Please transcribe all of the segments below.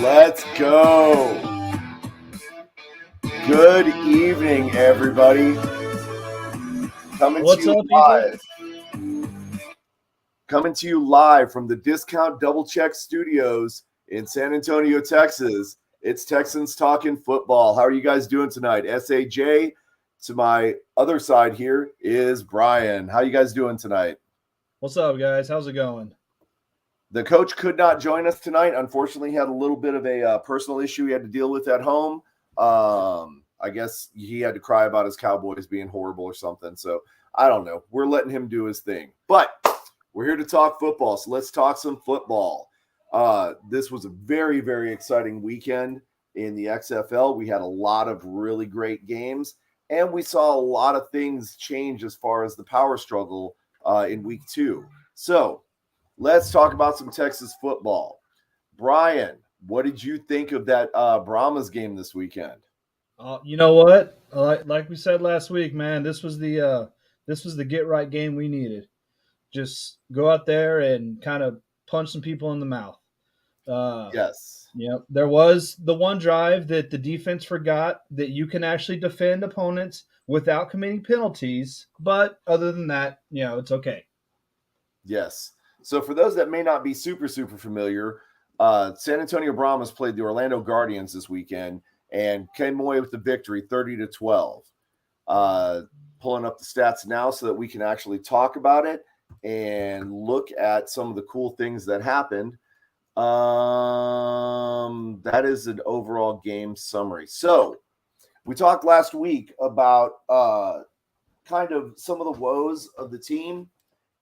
Let's go. Good evening, everybody. Coming to What's you up, people? live. Coming to you live from the Discount Double Check Studios in San Antonio, Texas. It's Texans Talking Football. How are you guys doing tonight? SAJ. To my other side here is Brian. How you guys doing tonight? What's up, guys? How's it going? The coach could not join us tonight. Unfortunately, he had a little bit of a personal issue he had to deal with at home. I guess he had to cry about his Cowboys being horrible or something. So I don't know. We're letting him do his thing. But we're here to talk football. So let's talk some football. This was a very, very exciting weekend in the XFL. We had a lot of really great games. And we saw a lot of things change as far as the power struggle in week 2. So let's talk about some Texas football. Brian, what did you think of that Brahmas game this weekend? You know what? Like we said last week, man, this was the get right game we needed. Just go out there and kind of punch some people in the mouth. Yes. There was the one drive that the defense forgot that you can actually defend opponents without committing penalties. But other than that, it's okay. Yes. So for those that may not be super familiar, San Antonio Brahmas played the Orlando Guardians this weekend and came away with the victory 30-12. Pulling up the stats now so that we can actually talk about it and look at some of the cool things that happened. That is an overall game summary. So we talked last week about kind of some of the woes of the team,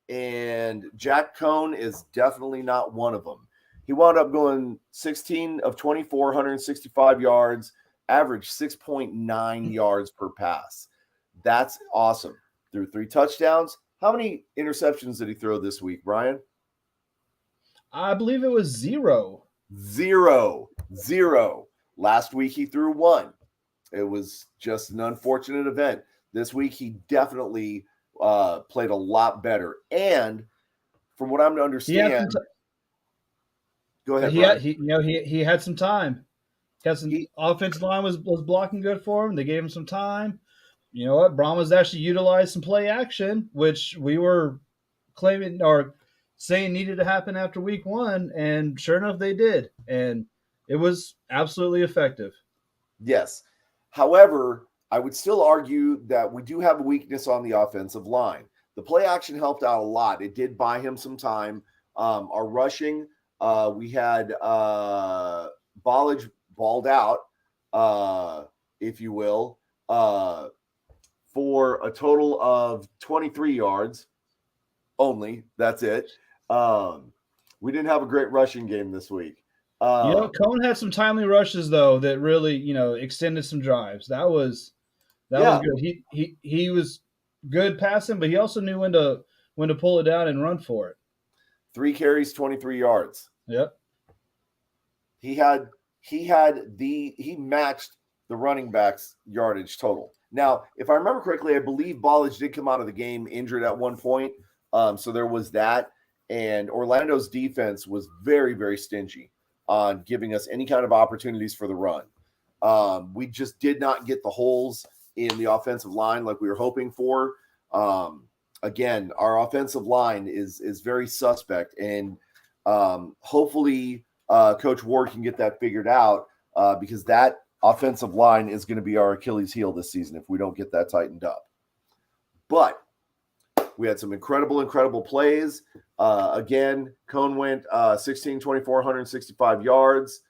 and Jack Cohn is definitely not one of them. He wound up going 16 of 24, 165 yards, averaged 6.9 yards per pass. That's awesome. Threw 3 touchdowns. How many interceptions did he throw this week, Brian? I believe it was 0. Zero. Last week he threw 1. It was just an unfortunate event. This week he definitely played a lot better. And from what I'm to understand, go ahead, Brian. He had some time. Offensive line was blocking good for him. They gave him some time. You know what? Brahmas actually utilized some play action, which we were claiming or saying needed to happen after week 1, and sure enough, they did, and it was absolutely effective. Yes. However, I would still argue that we do have a weakness on the offensive line. The play action helped out a lot. It did buy him some time. Our rushing, we had Ballage balled out, if you will, for a total of 23 yards only. That's it. We didn't have a great rushing game this week. Cohen had some timely rushes though that really extended some drives. That was good. He was good passing, but he also knew when to pull it down and run for it. 3 carries, 23 yards. Yep. He matched the running back's yardage total. Now, if I remember correctly, I believe Ballage did come out of the game injured at one point. So there was that. And Orlando's defense was very, very stingy on giving us any kind of opportunities for the run. We just did not get the holes in the offensive line like we were hoping for. Again, our offensive line is very suspect, and hopefully Coach Ward can get that figured out because that offensive line is going to be our Achilles heel this season if we don't get that tightened up. But we had some incredible plays. Again, Cone went 16, 24, 165 yards.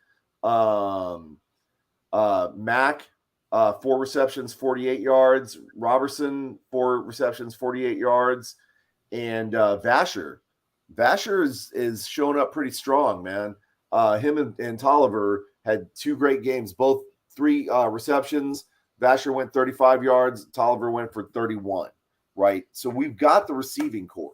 Mack, 4 receptions, 48 yards. Robertson, 4 receptions, 48 yards. And Vasher is showing up pretty strong, man. Him and Tolliver had 2 great games, both 3 receptions. Vasher went 35 yards. Tolliver went for 31. Right. So we've got the receiving core.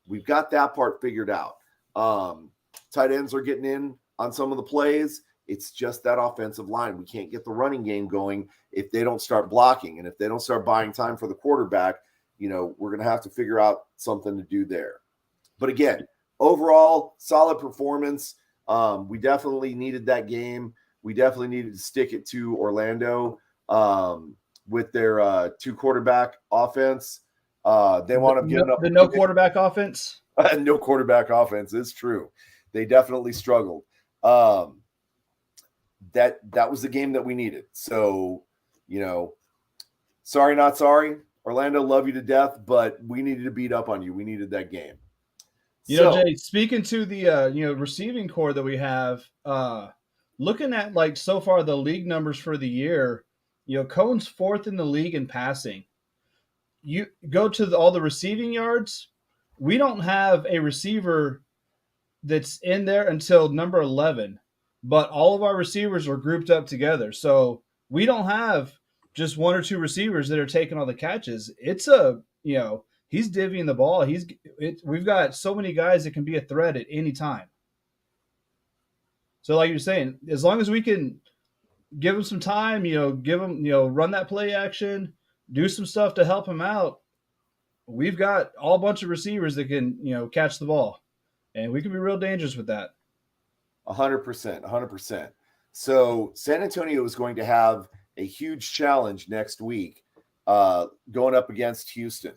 We've got that part figured out. Tight ends are getting in on some of the plays. It's just that offensive line. We can't get the running game going if they don't start blocking. And if they don't start buying time for the quarterback, we're going to have to figure out something to do there. But again, overall, solid performance. We definitely needed that game. We definitely needed to stick it to Orlando with their two quarterback offense. They wound up giving up the no quarterback offense. no quarterback offense is true. They definitely struggled. That was the game that we needed. So, sorry, not sorry. Orlando, love you to death, but we needed to beat up on you. We needed that game. Jay, speaking to the receiving core that we have, looking at like so far the league numbers for the year, Cohen's fourth in the league in passing. You go to all the receiving yards, we don't have a receiver that's in there until number 11, but all of our receivers are grouped up together. So we don't have just one or two receivers that are taking all the catches. It's he's divvying the ball. We've got so many guys that can be a threat at any time. So like you're saying, as long as we can give him some time, give him, run that play action, do some stuff to help him out, we've got all a bunch of receivers that can, catch the ball. And we can be real dangerous with that. 100%, 100%. So San Antonio is going to have a huge challenge next week going up against Houston.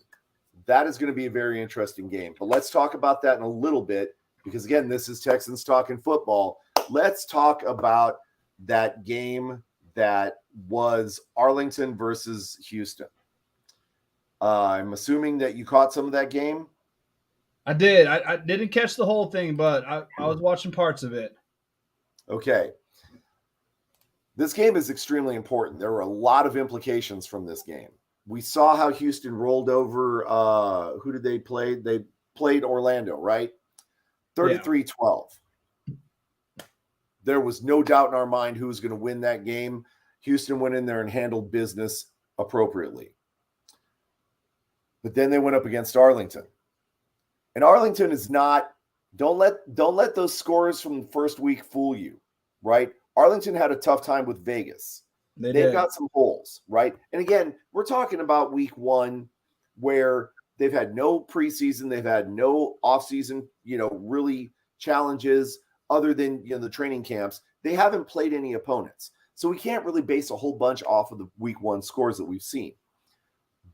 That is going to be a very interesting game. But let's talk about that in a little bit because, again, this is Texans Talking Football. Let's talk about that game that was Arlington versus Houston. I'm assuming that you caught some of that game. I did. I didn't catch the whole thing, but I was watching parts of it. Okay. This game is extremely important. There were a lot of implications from this game. We saw how Houston rolled over. Who did they play? They played Orlando, right? 33-12. There was no doubt in our mind who was going to win that game. Houston went in there and handled business appropriately. But then they went up against Arlington. And Arlington is not, don't let those scores from the first week fool you, right? Arlington had a tough time with Vegas. They've got some holes, right? And again, we're talking about week one where they've had no preseason, they've had no offseason, really challenges other than the training camps. They haven't played any opponents. So we can't really base a whole bunch off of the week one scores that we've seen.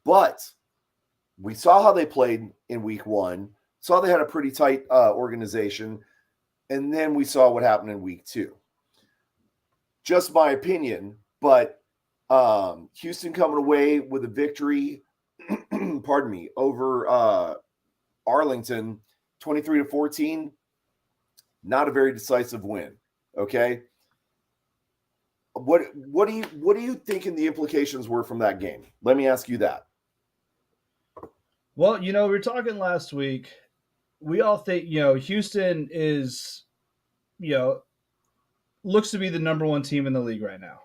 But we saw how they played in week one, saw they had a pretty tight organization, and then we saw what happened in week two. Just my opinion, but Houston coming away with a victory, pardon me, over Arlington, 23-14, not a very decisive win. Okay. What do you think the implications were from that game? Let me ask you that. Well, we were talking last week. We all think, Houston is, looks to be the number one team in the league right now.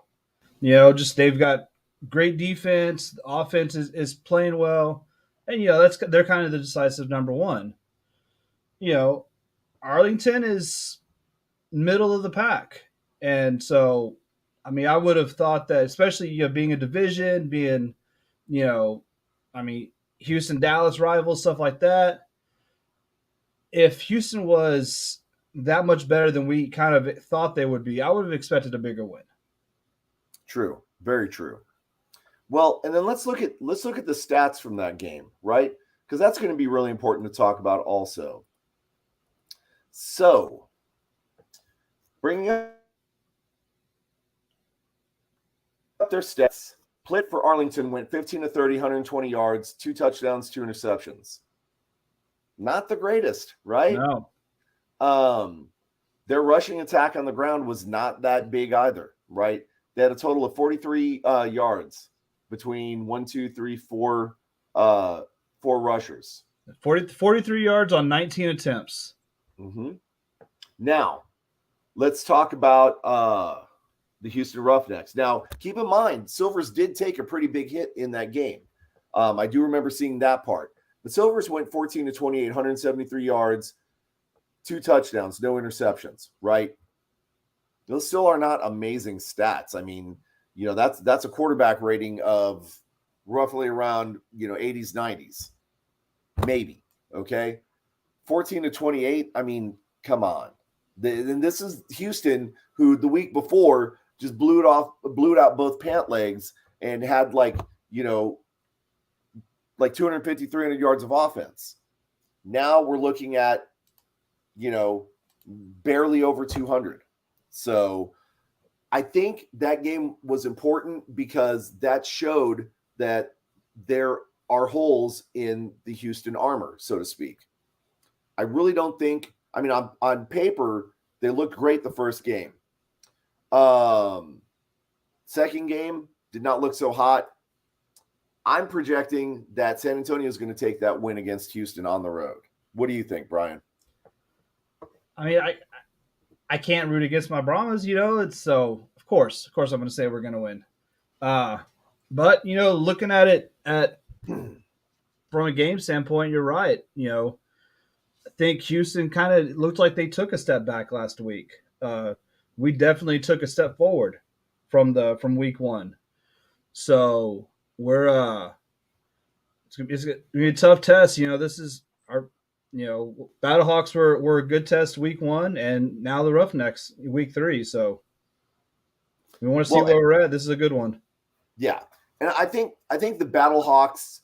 Just they've got great defense. The offense is playing well. And, they're kind of the decisive number one. Arlington is middle of the pack. And so, I would have thought that, especially, being a division, being, Houston, Dallas rivals, stuff like that. If Houston was that much better than we kind of thought they would be, I would have expected a bigger win. True. Very true. Well, and then let's look at the stats from that game, right? Because that's going to be really important to talk about also. So, bringing up their stats, Plitt for Arlington went 15-30, 120 yards, 2 touchdowns, 2 interceptions. Not the greatest, right? No. Their rushing attack on the ground was not that big either, right? They had a total of 43 yards between 4 rushers. 43 yards on 19 attempts. Mm-hmm. Now, let's talk about the Houston Roughnecks. Now, keep in mind, Silvers did take a pretty big hit in that game. I do remember seeing that part. But Silvers went 14-28, 173 yards, 2 touchdowns, no interceptions, right? Those still are not amazing stats. That's a quarterback rating of roughly around, 80s, 90s. Maybe, okay? 14-28, come on. And this is Houston, who the week before just blew it out both pant legs and had like 250, 300 yards of offense. Now we're looking at, barely over 200. So I think that game was important because that showed that there are holes in the Houston armor, so to speak. I really don't think, on paper, they looked great the first game. Second game did not look so hot. I'm projecting that San Antonio is going to take that win against Houston on the road. What do you think, Brian? I mean, I can't root against my Brahmas, It's so of course I'm going to say we're going to win. But looking at it from a game standpoint, you're right. I think Houston kind of looked like they took a step back last week. We definitely took a step forward from week one. So we're it's gonna be a tough test. This is our Battlehawks were a good test week one, and now the Roughnecks week three. So we want to see where we're at. This is a good one. Yeah, and I think the Battlehawks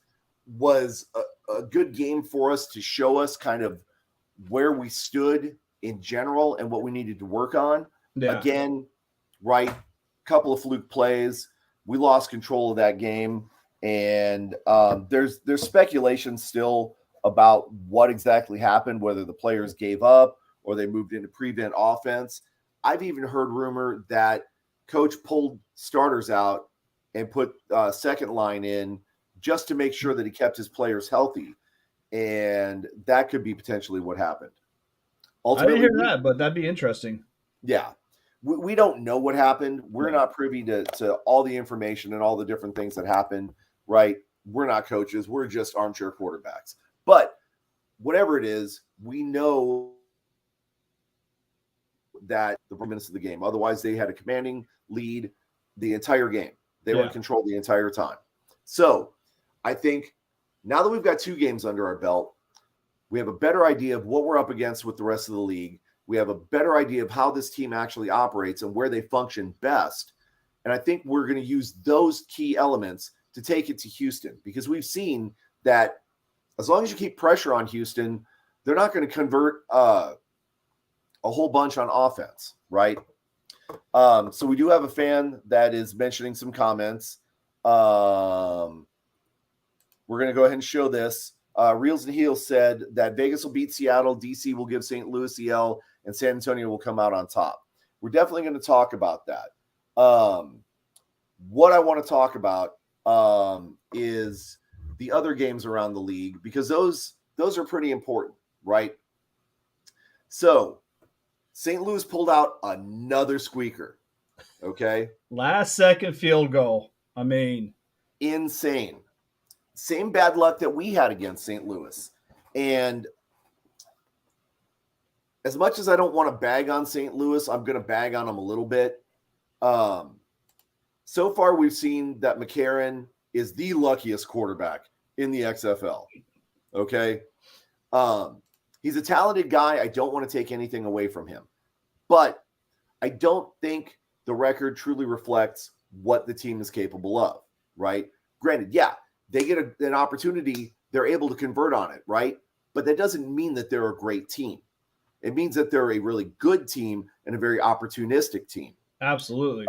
was a good game for us to show us kind of where we stood in general and what we needed to work on. Yeah. Again, right, couple of fluke plays. We lost control of that game, and there's speculation still about what exactly happened, whether the players gave up or they moved into prevent offense. I've even heard rumor that coach pulled starters out and put second line in just to make sure that he kept his players healthy. And that could be potentially what happened. Ultimately, I didn't hear that, but that'd be interesting. Yeah. We don't know what happened. We're not privy to all the information and all the different things that happened, right? We're not coaches. We're just armchair quarterbacks. But whatever it is, we know that the minutes of the game. Otherwise, they had a commanding lead the entire game. They were in control the entire time. So I think now that we've got 2 games under our belt, we have a better idea of what we're up against with the rest of the league. We have a better idea of how this team actually operates and where they function best. And I think we're going to use those key elements to take it to Houston, because we've seen that as long as you keep pressure on Houston, they're not going to convert a whole bunch on offense, right? So we do have a fan that is mentioning some comments. We're going to go ahead and show this. Reels and Heels said that Vegas will beat Seattle, DC will give St. Louis the L, and San Antonio will come out on top. We're definitely going to talk about that. What I want to talk about is the other games around the league, because those are pretty important, right? So St. Louis pulled out another squeaker, okay? Last second field goal. I mean, insane. Same bad luck that we had against St. Louis. And as much as I don't want to bag on St. Louis, I'm going to bag on them a little bit. So far, we've seen that McCarron is the luckiest quarterback in the XFL. Okay? He's a talented guy. I don't want to take anything away from him. But I don't think the record truly reflects what the team is capable of, right? Granted, yeah, they get an opportunity. They're able to convert on it, right? But that doesn't mean that they're a great team. It means that they're a really good team and a very opportunistic team. Absolutely.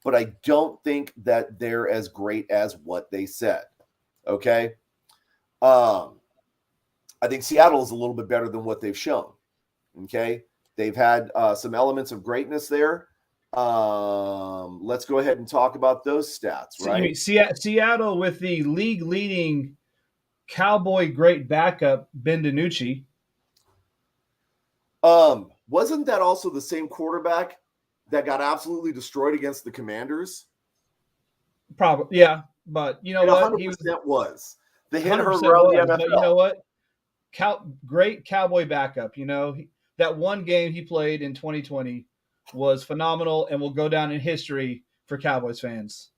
But I don't think that they're as great as what they said. Okay. I think Seattle is a little bit better than what they've shown. Okay. They've had some elements of greatness there. Let's go ahead and talk about those stats, right? Seattle with the league leading Cowboy great backup, Ben DiNucci. Wasn't that also the same quarterback that got absolutely destroyed against the Commanders? Probably, yeah. But you know what? 100% was. The hit hurt around the NFL. But you know what? Great Cowboy backup. That one game he played in 2020 was phenomenal and will go down in history for Cowboys fans.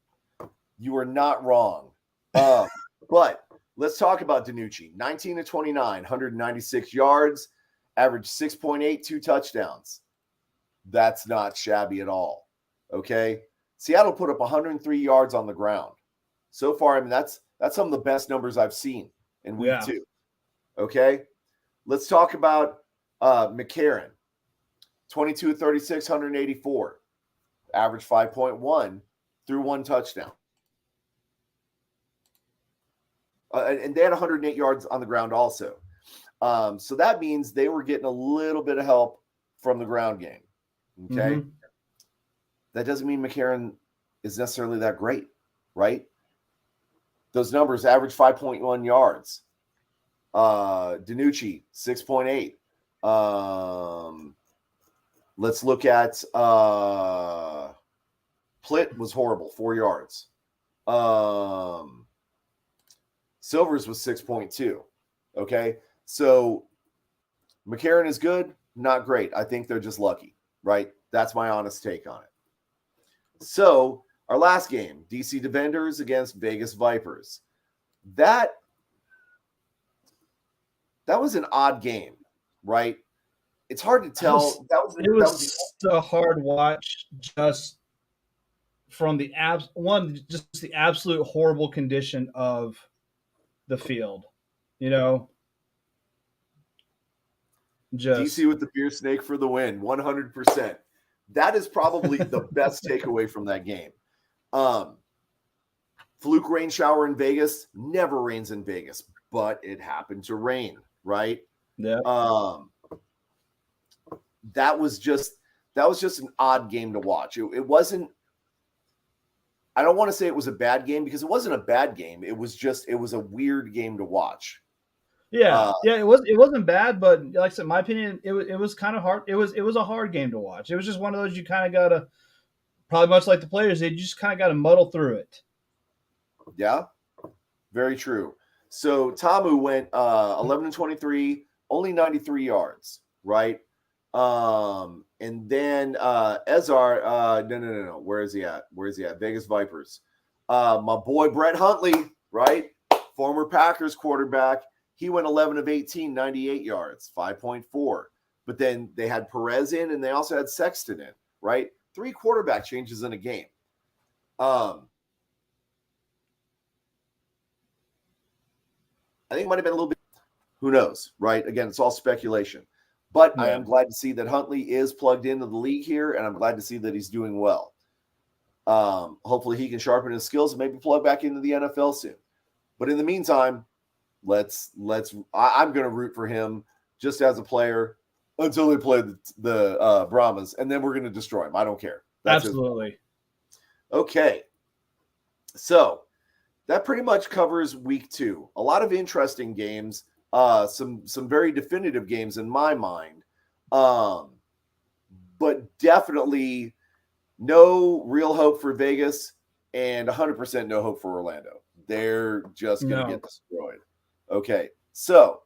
You are not wrong. But let's talk about DiNucci. 19 to 29, 196 yards, averaged 6.8, 2 touchdowns. That's not shabby at all. Okay. Seattle put up 103 yards on the ground. So far, I mean, that's some of the best numbers I've seen in week Yeah. 2. Okay. Let's talk about McCarron. 22 36, 184. Average 5.1 through 1 touchdown. And they had 108 yards on the ground also. So that means they were getting a little bit of help from the ground game. Okay. Mm-hmm. That doesn't mean McCarron is necessarily that great, right? Those numbers average 5.1 yards. DiNucci, 6.8. Let's look at Plitt was horrible, 4 yards. Silvers was 6.2. Okay. So McCarron is good, not great. I think they're just lucky, right? That's my honest take on it. So our last game, DC Defenders against Vegas Vipers. That was an odd game, right? It's hard to tell. It was a hard watch just from the just the absolute horrible condition of the field. DC with the beer snake for the win, 100%. That is probably the best takeaway from that game. Fluke rain shower in Vegas, never rains in Vegas, but it happened to rain, right? Yeah. That was just an odd game to watch. It wasn't. I don't want to say it was a bad game because it wasn't a bad game. It was a weird game to watch. Yeah, it wasn't bad, but like I said, in my opinion, it was kind of hard. It was a hard game to watch. It was just one of those you kind of gotta, probably much like the players, you just kind of got to muddle through it. Yeah, very true. So Tamu went 11-23, only 93 yards, right? And then Ezar, no. Where is he at? Vegas Vipers. My boy Brett Huntley, right? Former Packers quarterback. He went 11 of 18, 98 yards, 5.4. But then they had Perez in, and they also had Sexton in, right? 3 quarterback changes in a game. I think it might have been a little bit. Who knows, right? Again, it's all speculation. But I am glad to see that Huntley is plugged into the league here, and I'm glad to see that he's doing well. Hopefully he can sharpen his skills and maybe plug back into the NFL soon. But in the meantime, I'm going to root for him just as a player until they play the Brahmas, and then we're going to destroy him. I don't care. That's absolutely. Okay. So that pretty much covers week 2. A lot of interesting games. Some very definitive games in my mind, but definitely no real hope for Vegas and 100% no hope for Orlando. They're just going to get destroyed. Okay, so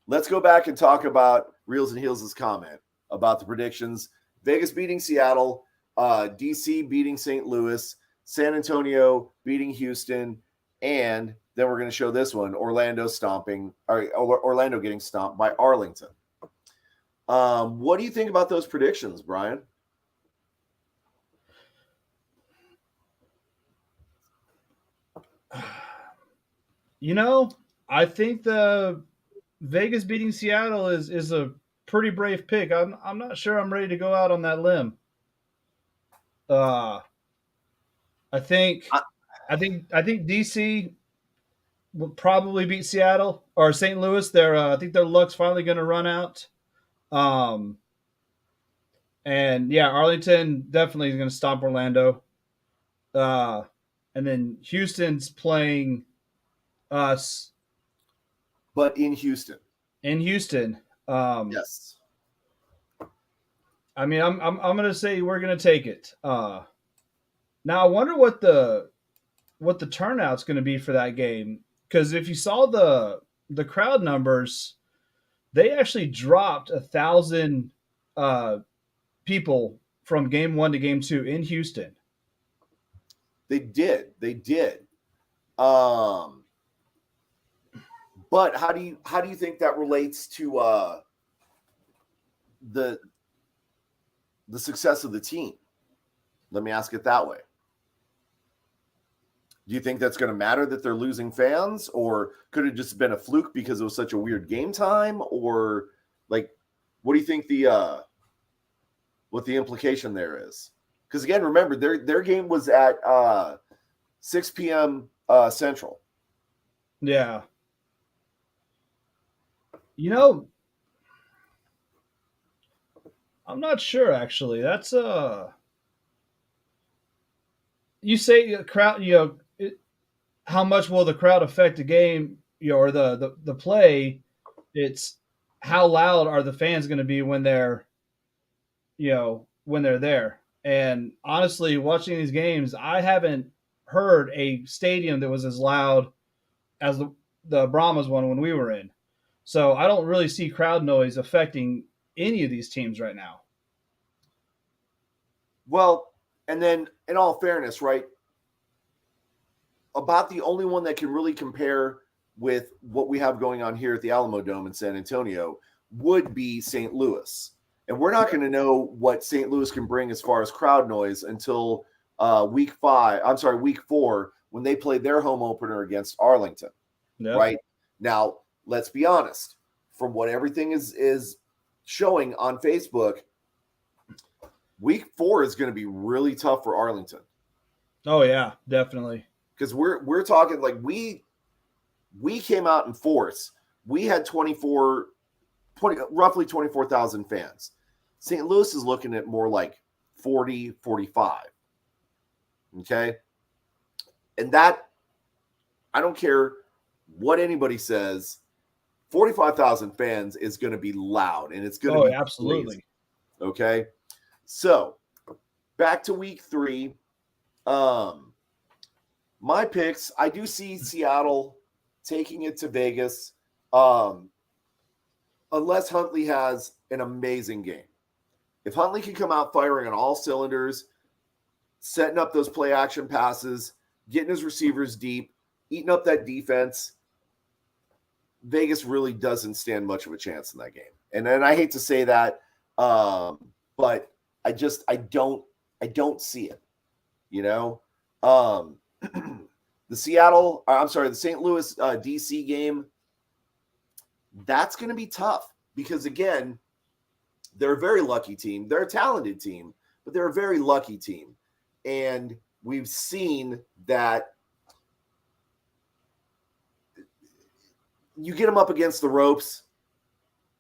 let's go back and talk about Reels and Heels' comment about the predictions. Vegas beating Seattle, DC beating St. Louis, San Antonio beating Houston, and then we're going to show this one, Orlando getting stomped by Arlington. What do you think about those predictions, Brian? I think the Vegas beating Seattle is a pretty brave pick. I'm not sure I'm ready to go out on that limb. I think DC will probably beat Seattle or St. Louis. I think their luck's finally going to run out. And yeah, Arlington definitely is going to stomp Orlando. And then Houston's playing us. But in Houston. Yes. I mean, I'm going to say we're going to take it. Now I wonder what the turnout's going to be for that game, because if you saw the crowd numbers, they actually dropped 1,000 people from game 1 to game 2 in Houston. They did. But how do you think that relates to the success of the team? Let me ask it that way. Do you think that's going to matter that they're losing fans, or could it just been a fluke because it was such a weird game time, or like, what do you think what the implication there is? Because again, remember their game was at 6 p.m. Central. Yeah. You know, I'm not sure actually. That's you say crowd, how much will the crowd affect the game, or the play? It's how loud are the fans going to be when they're there. And honestly, watching these games, I haven't heard a stadium that was as loud as the Brahmas one when we were in. So I don't really see crowd noise affecting any of these teams right now. Well, and then in all fairness, right, about the only one that can really compare with what we have going on here at the Alamo Dome in San Antonio would be St. Louis. And we're not going to know what St. Louis can bring as far as crowd noise until week 4, when they play their home opener against Arlington. Yep. Right? Now, let's be honest. From what everything is showing on Facebook, week 4 is going to be really tough for Arlington. Oh yeah, definitely. Because we're talking like we came out in force. We had roughly 24,000 fans. St. Louis is looking at more like 40, 45. Okay? And that, I don't care what anybody says, 45,000 fans is going to be loud, and it's going to be absolutely crazy. Okay? So, back to week 3. My picks, I do see Seattle taking it to Vegas, unless Huntley has an amazing game. If Huntley can come out firing on all cylinders, setting up those play action passes, getting his receivers deep, eating up that defense, Vegas really doesn't stand much of a chance in that game. And I hate to say that, but I don't see it, the St. Louis DC game, that's going to be tough because, again, they're a very lucky team. They're a talented team, but they're a very lucky team. And we've seen that you get them up against the ropes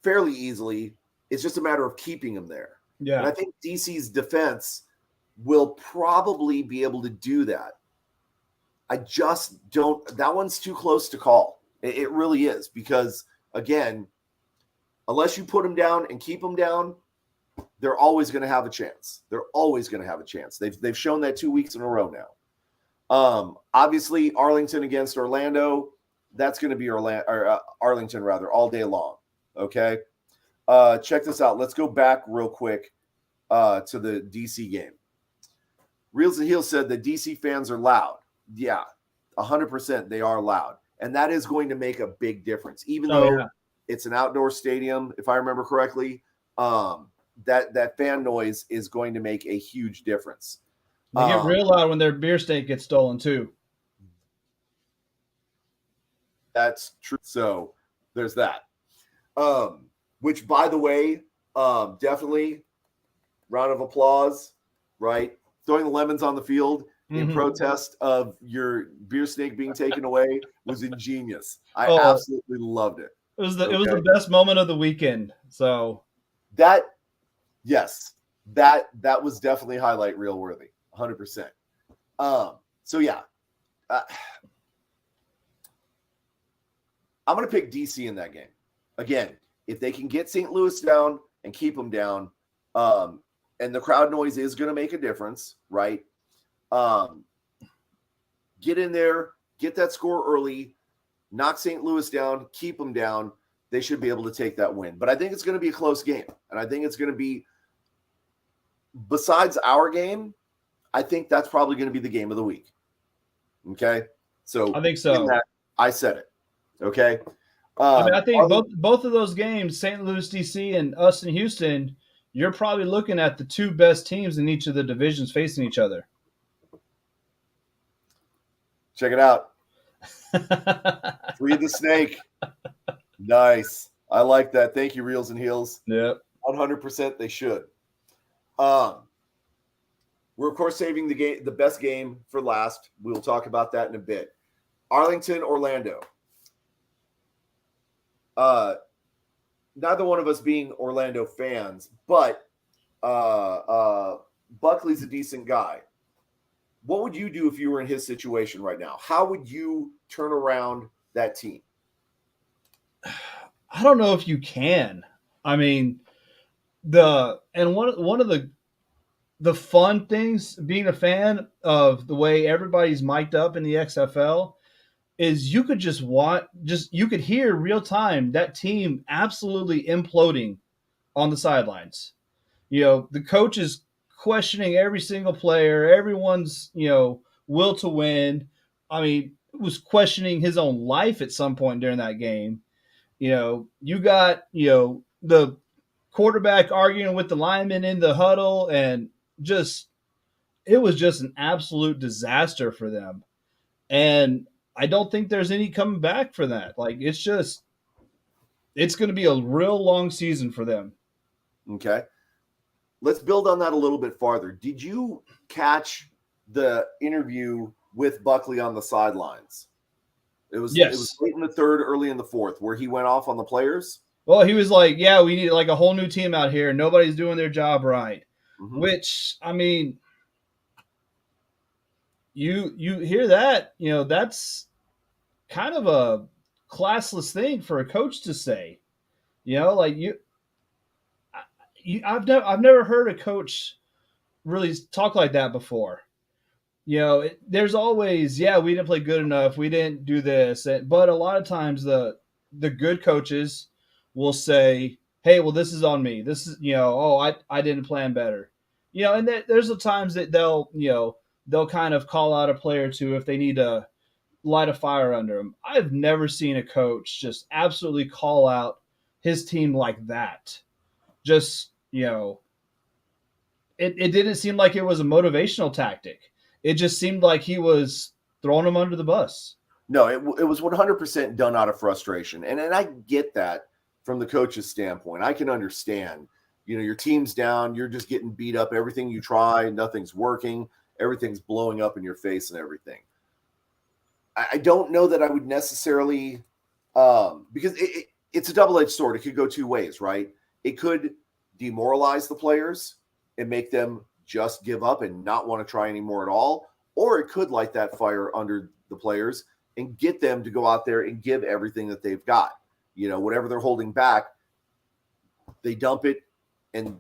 fairly easily. It's just a matter of keeping them there. Yeah. And I think DC's defense will probably be able to do that. I just don't – that one's too close to call. It really is because, again, unless you put them down and keep them down, they're always going to have a chance. They're always going to have a chance. They've shown that 2 weeks in a row now. Obviously, Arlington against Orlando, that's going to be Arlington all day long, okay? Check this out. Let's go back real quick to the DC game. Reels and Heels said that DC fans are loud. Yeah, 100% they are loud. And that is going to make a big difference. Even though it's an outdoor stadium, if I remember correctly, that fan noise is going to make a huge difference. They get real loud when their beer steak gets stolen too. That's true. So there's that. Which, by the way, definitely round of applause, right? Throwing the lemons on the field in protest of your beer steak being taken away was ingenious. I absolutely loved it. It was the best moment of the weekend. So that was definitely highlight reel worthy, 100%. So yeah, I'm going to pick DC in that game. Again, if they can get St. Louis down and keep them down, and the crowd noise is going to make a difference, right? Get in there, get that score early, knock St. Louis down, keep them down. They should be able to take that win. But I think it's going to be a close game. And I think it's going to be, besides our game, I think that's probably going to be the game of the week. Okay? So I think so. I said it. Okay? I think both of those games, St. Louis, DC, and us in Houston, you're probably looking at the two best teams in each of the divisions facing each other. Check it out. Free the snake. Nice. I like that. Thank you, Reels and Heels. Yep. 100% they should. We're of course saving the best game for last. We'll talk about that in a bit. Arlington, Orlando. Neither one of us being Orlando fans, but Buckley's a decent guy. What would you do if you were in his situation right now? How would you turn around that team? I don't know if you can. I mean, one of the fun things being a fan of the way everybody's mic'd up in the XFL is you could you could hear real time that team absolutely imploding on the sidelines. The coach is questioning every single player, everyone's, will to win. I mean, was questioning his own life at some point during that game. You got, the quarterback arguing with the lineman in the huddle, and it was just an absolute disaster for them. And I don't think there's any coming back for that. Like, it's going to be a real long season for them. Okay. Let's build on that a little bit farther. Did you catch the interview with Buckley on the sidelines? It was late in the third, early in the fourth, where he went off on the players. Well, he was like, yeah, we need like a whole new team out here. Nobody's doing their job right. Mm-hmm. Which, I mean, you hear that, that's kind of a classless thing for a coach to say. I've never heard a coach really talk like that before. There's always, we didn't play good enough, we didn't do this, but a lot of times the good coaches will say, hey, well, this is on me. This is, I didn't plan better. And there's the times that they'll kind of call out a player or two if they need to light a fire under them. I've never seen a coach just absolutely call out his team like that. Just, it didn't seem like it was a motivational tactic. It just seemed like he was throwing them under the bus. No, it was 100% done out of frustration. And I get that from the coach's standpoint. I can understand, your team's down, you're just getting beat up. Everything you try, nothing's working. Everything's blowing up in your face and everything. I don't know that I would necessarily, because it's a double-edged sword. It could go two ways, right? It could demoralize the players and make them just give up and not want to try anymore at all. Or it could light that fire under the players and get them to go out there and give everything that they've got. Whatever they're holding back, they dump it and,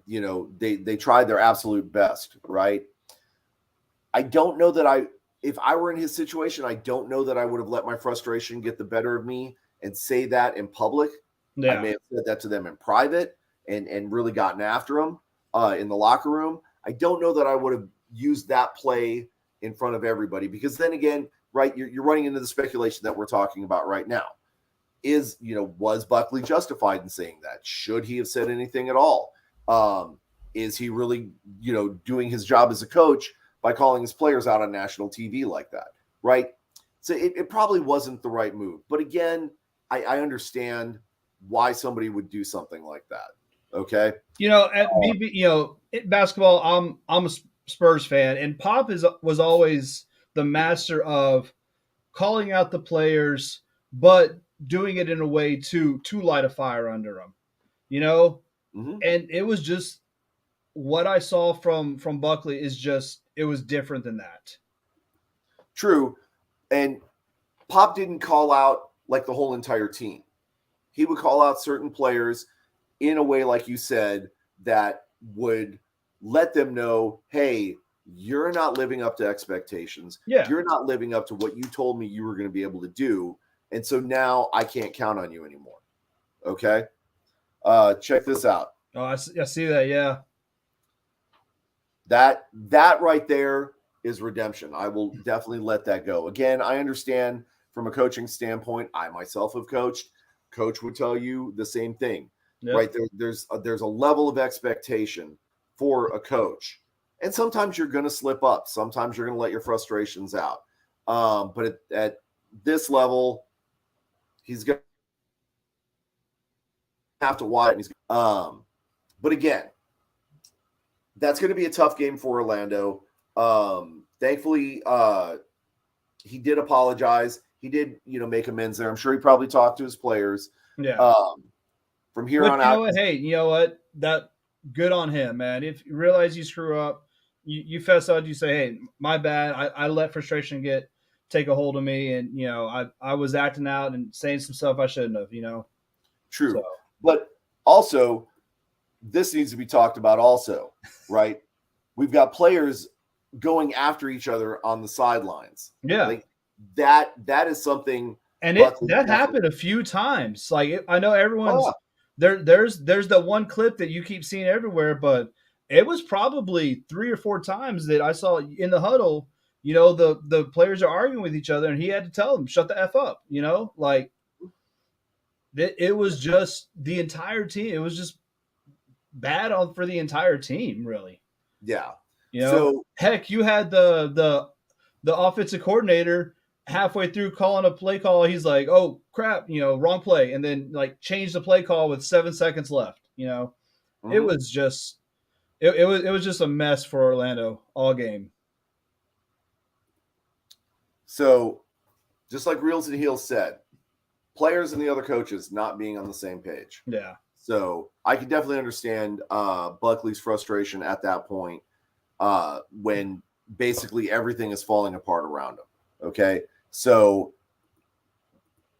they try their absolute best, right? I don't know that if I were in his situation, I don't know that I would have let my frustration get the better of me and say that in public. Yeah. I may have said that to them in private and really gotten after them in the locker room. I don't know that I would have used that play in front of everybody, because then again, right, you're running into the speculation that we're talking about right now. Was Buckley justified in saying that? Should he have said anything at all? Is he really, doing his job as a coach by calling his players out on national TV like that, right? So it probably wasn't the right move. But again, I understand why somebody would do something like that. Okay. Basketball, I'm a Spurs fan, and Pop was always the master of calling out the players, but doing it in a way to light a fire under them, mm-hmm. And it was just what I saw from Buckley is just, it was different than that. True. And Pop didn't call out like the whole entire team. He would call out certain players in a way, like you said, that would let them know, hey, you're not living up to expectations. Yeah. You're not living up to what you told me you were going to be able to do. And so now I can't count on you anymore. Okay. Check this out. Oh, I see that. Yeah. That right there is redemption. I will definitely let that go. Again, I understand from a coaching standpoint, I myself have coached. Coach would tell you the same thing. Yep. right? There's a level of expectation for a coach, and sometimes you're going to slip up. Sometimes you're going to let your frustrations out. But at this level, he's going to have to watch. But again, that's going to be a tough game for Orlando. Thankfully, he did apologize. He did, make amends there. I'm sure he probably talked to his players. Yeah. From here Which, on out, hey, you know what? That good on him, man. If you realize you screw up, you fess up. You say, hey, my bad. I let frustration take a hold of me, and I was acting out and saying some stuff I shouldn't have. So true. But also, this needs to be talked about also, right? We've got players going after each other on the sidelines. yeah. Like that is something And Buckley that definitely. happened a few times. Like I know everyone's Oh, there. There's the one clip that you keep seeing everywhere, but it was probably 3 or 4 times that I saw in the huddle. The players are arguing with each other, and he had to tell them, "Shut the f up." Like it was just the entire team. It was just bad for the entire team, really. yeah. So Heck, you had the offensive coordinator halfway through calling a play call. He's like, "Oh crap, wrong play," and then like changed the play call with 7 seconds left. It mhm. was just it was just a mess for Orlando all game. So just like Reels and Heels said, players and the other coaches not being on the same page. Yeah, So I can definitely understand Buckley's frustration at that point when basically everything is falling apart around him. Okay. So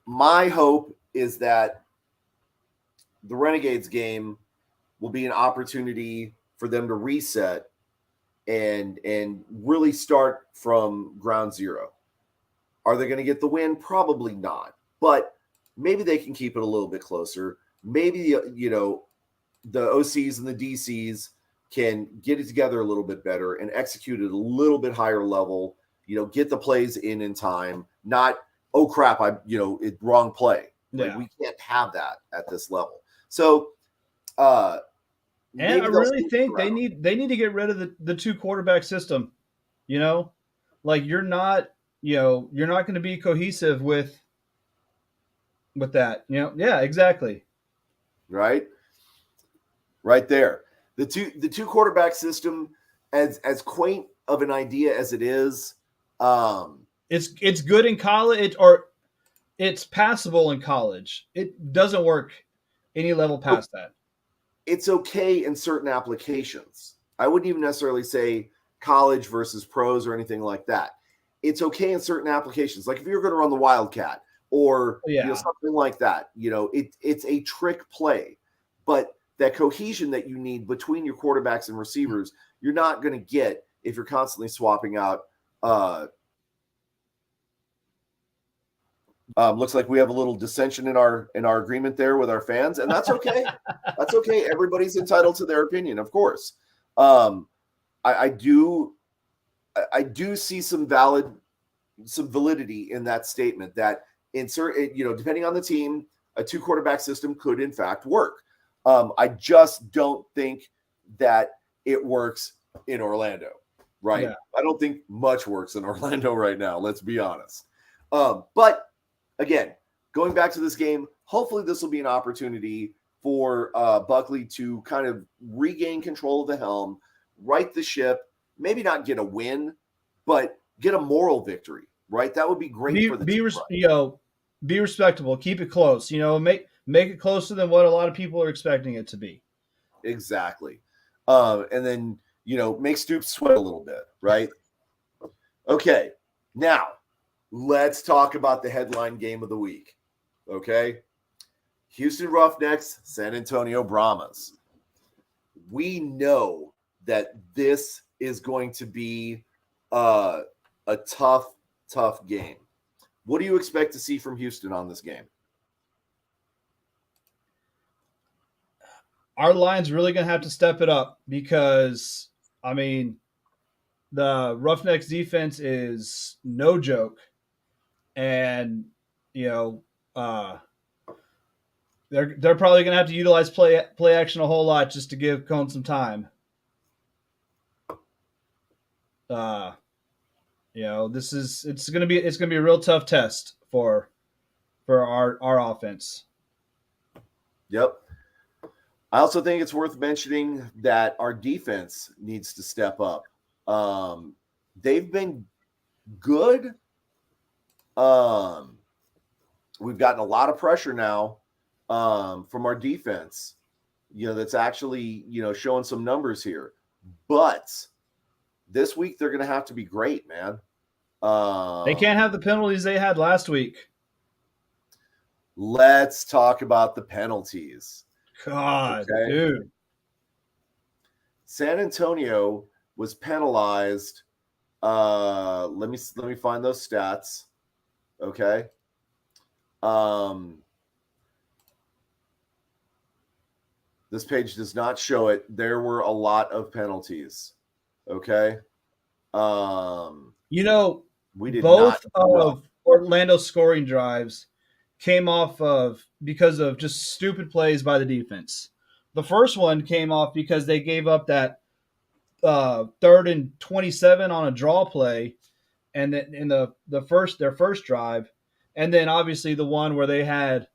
my hope is that the Renegades game will be an opportunity for them to reset and really start from ground zero. Are they going to get the win? Probably not. But maybe they can keep it a little bit closer. Maybe the OCs and the DCs can get it together a little bit better and execute at a little bit higher level. Get the plays in time. Not, oh crap, wrong play. Like yeah. we can't have that at this level. So And I maybe they'll really stick think they around. need to get rid of the two quarterback system. You know, like you're not going to be cohesive with that. Yeah, exactly. Right, right there. The two quarterback system, as quaint of an idea as it is, um, It's good in college, or it's passable in college. It doesn't work any level past that. it's okay in certain applications. I wouldn't even necessarily say college versus pros or anything like that. It's okay in certain applications. Like if you're going to run the Wildcat or Yeah, something like that, it's a trick play. But that cohesion that you need between your quarterbacks and receivers, you're not going to get if you're constantly swapping out. Looks like we have a little dissension in our agreement there with our fans, and that's okay. That's okay. Everybody's entitled to their opinion, of course. Um, I do see some validity in that statement that depending on the team, a two quarterback system could in fact work. I just don't think that it works in Orlando, right? yeah. I don't think much works in Orlando right now. Let's be honest. But again, going back to this game, hopefully this will be an opportunity for Buckley to kind of regain control of the helm, right the ship, maybe not get a win, but get a moral victory, right? That would be great Be for the be team. res- you know be respectable. Keep it close. Make it closer than what a lot of people are expecting it to be. Exactly. And then, make Stoops sweat a little bit, right? Okay. Now, let's talk about the headline game of the week. Okay. Houston Roughnecks, San Antonio Brahmas. We know that this is going to be a tough, tough game. What do you expect to see from Houston on this game? Our line's really going to have to step it up because, I mean, the Roughnecks defense is no joke, and you know, uh, They're probably going to have to utilize play action a whole lot just to give Cone some time. Uh, it's going to be a real tough test for our offense. Yep. I also think it's worth mentioning that our defense needs to step up. They've been good. We've gotten a lot of pressure now from our defense. That's actually showing some numbers here. But this week they're going to have to be great, man. They can't have the penalties they had last week. Let's talk about the penalties. God, okay. Dude. San Antonio was penalized. Let me find those stats. Okay. This page does not show it. There were a lot of penalties. Okay. We did both of Orlando's scoring drives came off of because of just stupid plays by the defense. The first one came off because they gave up that 3rd and 27 on a draw play, and then in their first drive, and then obviously the one where they had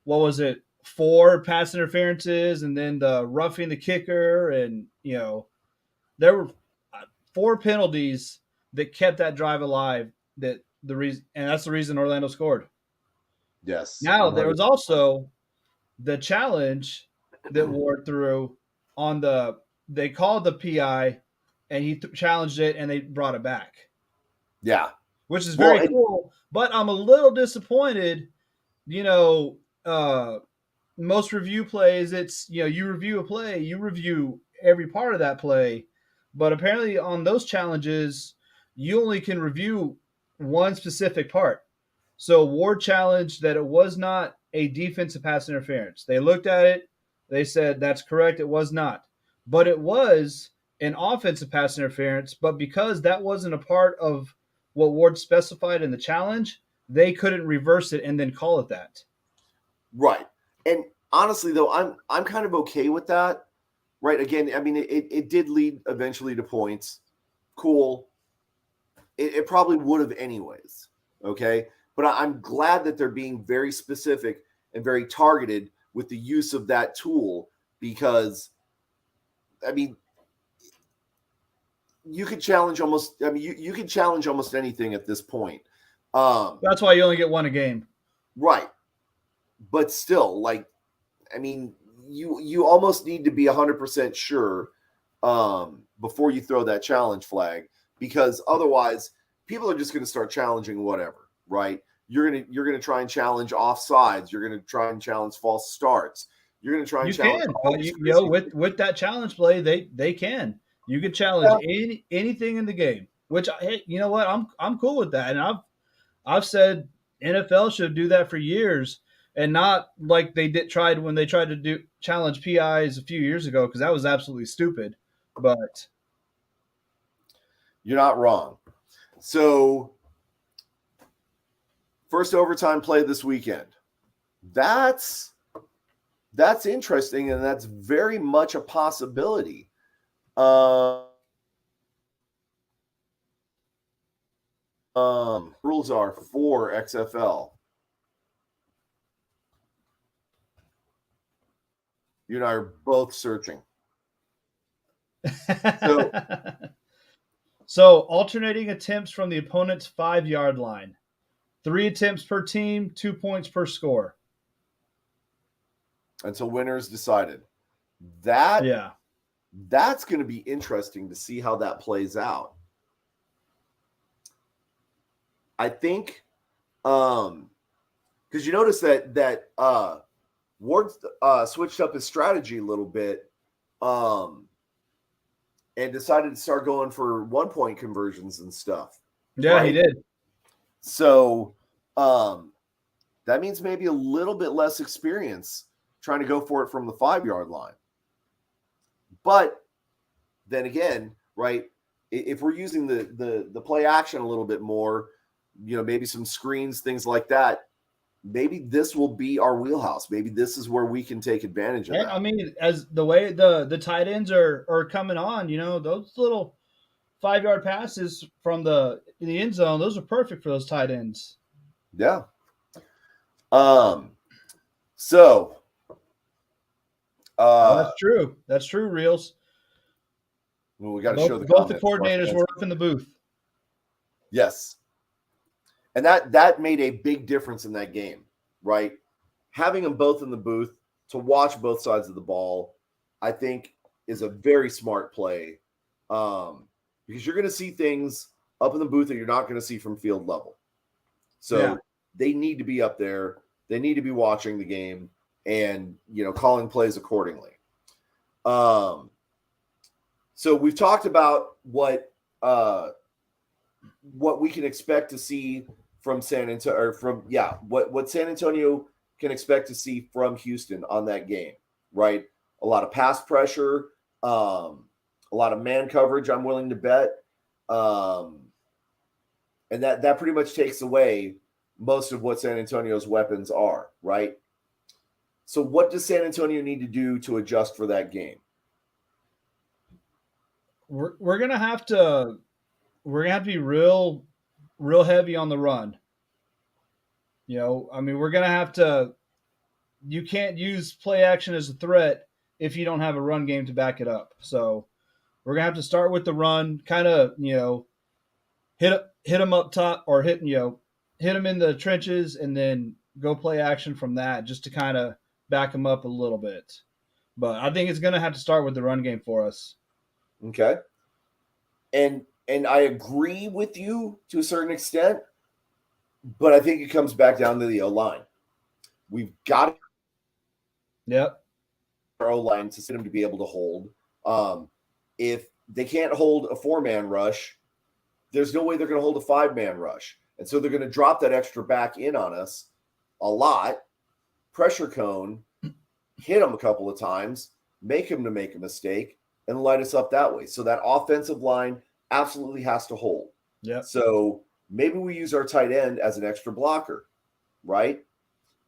4 pass interferences, and then the roughing the kicker, and there were 4 penalties that kept that drive alive. And that's the reason Orlando scored. Yes. Now 100%. There was also the challenge that Ward threw on they called the PI, and he challenged it, and they brought it back. Yeah, which is very cool. But I'm a little disappointed. Most review plays, it's you review a play, you review every part of that play, but apparently on those challenges, you only can review one specific part. So Ward challenged that it was not a defensive pass interference. They looked at it. They said, that's correct. It was not. But it was an offensive pass interference. But because that wasn't a part of what Ward specified in the challenge, they couldn't reverse it and then call it that. Right. And honestly, though, I'm kind of okay with that. Right. Again, I mean, it did lead eventually to points. Cool. It probably would have anyways. Okay. But I'm glad that they're being very specific and very targeted with the use of that tool, because, I mean, you could challenge almost. I mean, you could challenge almost anything at this point. That's why you only get one a game, right? But still, like, I mean, you almost need to be 100% sure before you throw that challenge flag, because otherwise, people are just going to start challenging whatever. Right? You're gonna try and challenge offsides. You're gonna try and challenge false starts. You're gonna try and challenge. With that challenge play, they can. You can challenge anything in the game. Which, hey, you know what? I'm cool with that, and I've said NFL should do that for years, and not like they tried to challenge PIs a few years ago, because that was absolutely stupid. But you're not wrong. So, first overtime play this weekend. That's interesting, and that's very much a possibility. Rules are for XFL. You and I are both searching. So alternating attempts from the opponent's 5-yard line. 3 attempts per team, 2 points per score. Until winners decided. That's going to be interesting to see how that plays out. I think, because you notice that Ward switched up his strategy a little bit, and decided to start going for 1-point conversions and stuff. Yeah, right? He did. So that means maybe a little bit less experience trying to go for it from the 5-yard line. But then again, right, if we're using the play action a little bit more, maybe some screens, things like that, maybe this will be our wheelhouse. Maybe this is where we can take advantage of Yeah, that. I mean, as the way the tight ends are coming on, those little 5 yard passes from the end zone, those are perfect for those tight ends. Yeah. So Oh, that's true. That's true, Reels. well, we got to show the Both the comments for our coordinators fans. were up in the booth. Yes. And that made a big difference in that game, right? Having them both in the booth to watch both sides of the ball, I think is a very smart play. Because you're going to see things up in the booth that you're not going to see from field level. So Yeah. they need to be up there. They need to be watching the game and calling plays accordingly. So we've talked about what we can expect to see from San Antonio, or what San Antonio can expect to see from Houston on that game, right? A lot of pass pressure, a lot of man coverage. I'm willing to bet, and that pretty much takes away most of what San Antonio's weapons are, right? So, what does San Antonio need to do to adjust for that game? We're gonna have to be real heavy on the run. I mean, we're gonna have to. You can't use play action as a threat if you don't have a run game to back it up. So we're gonna have to start with the run, kind of hit them up top, or hit them in the trenches, and then go play action from that, just to kind of back them up a little bit. But I think it's gonna have to start with the run game for us. Okay, and I agree with you to a certain extent, but I think it comes back down to the O line. We've got Yep. our O line to sit them to be able to hold. If they can't hold a 4-man rush, there's no way they're going to hold a 5-man rush. And so they're going to drop that extra back in on us a lot, pressure cone, hit them a couple of times, make them to make a mistake, and light us up that way. So that offensive line absolutely has to hold. Yeah. So maybe we use our tight end as an extra blocker, right?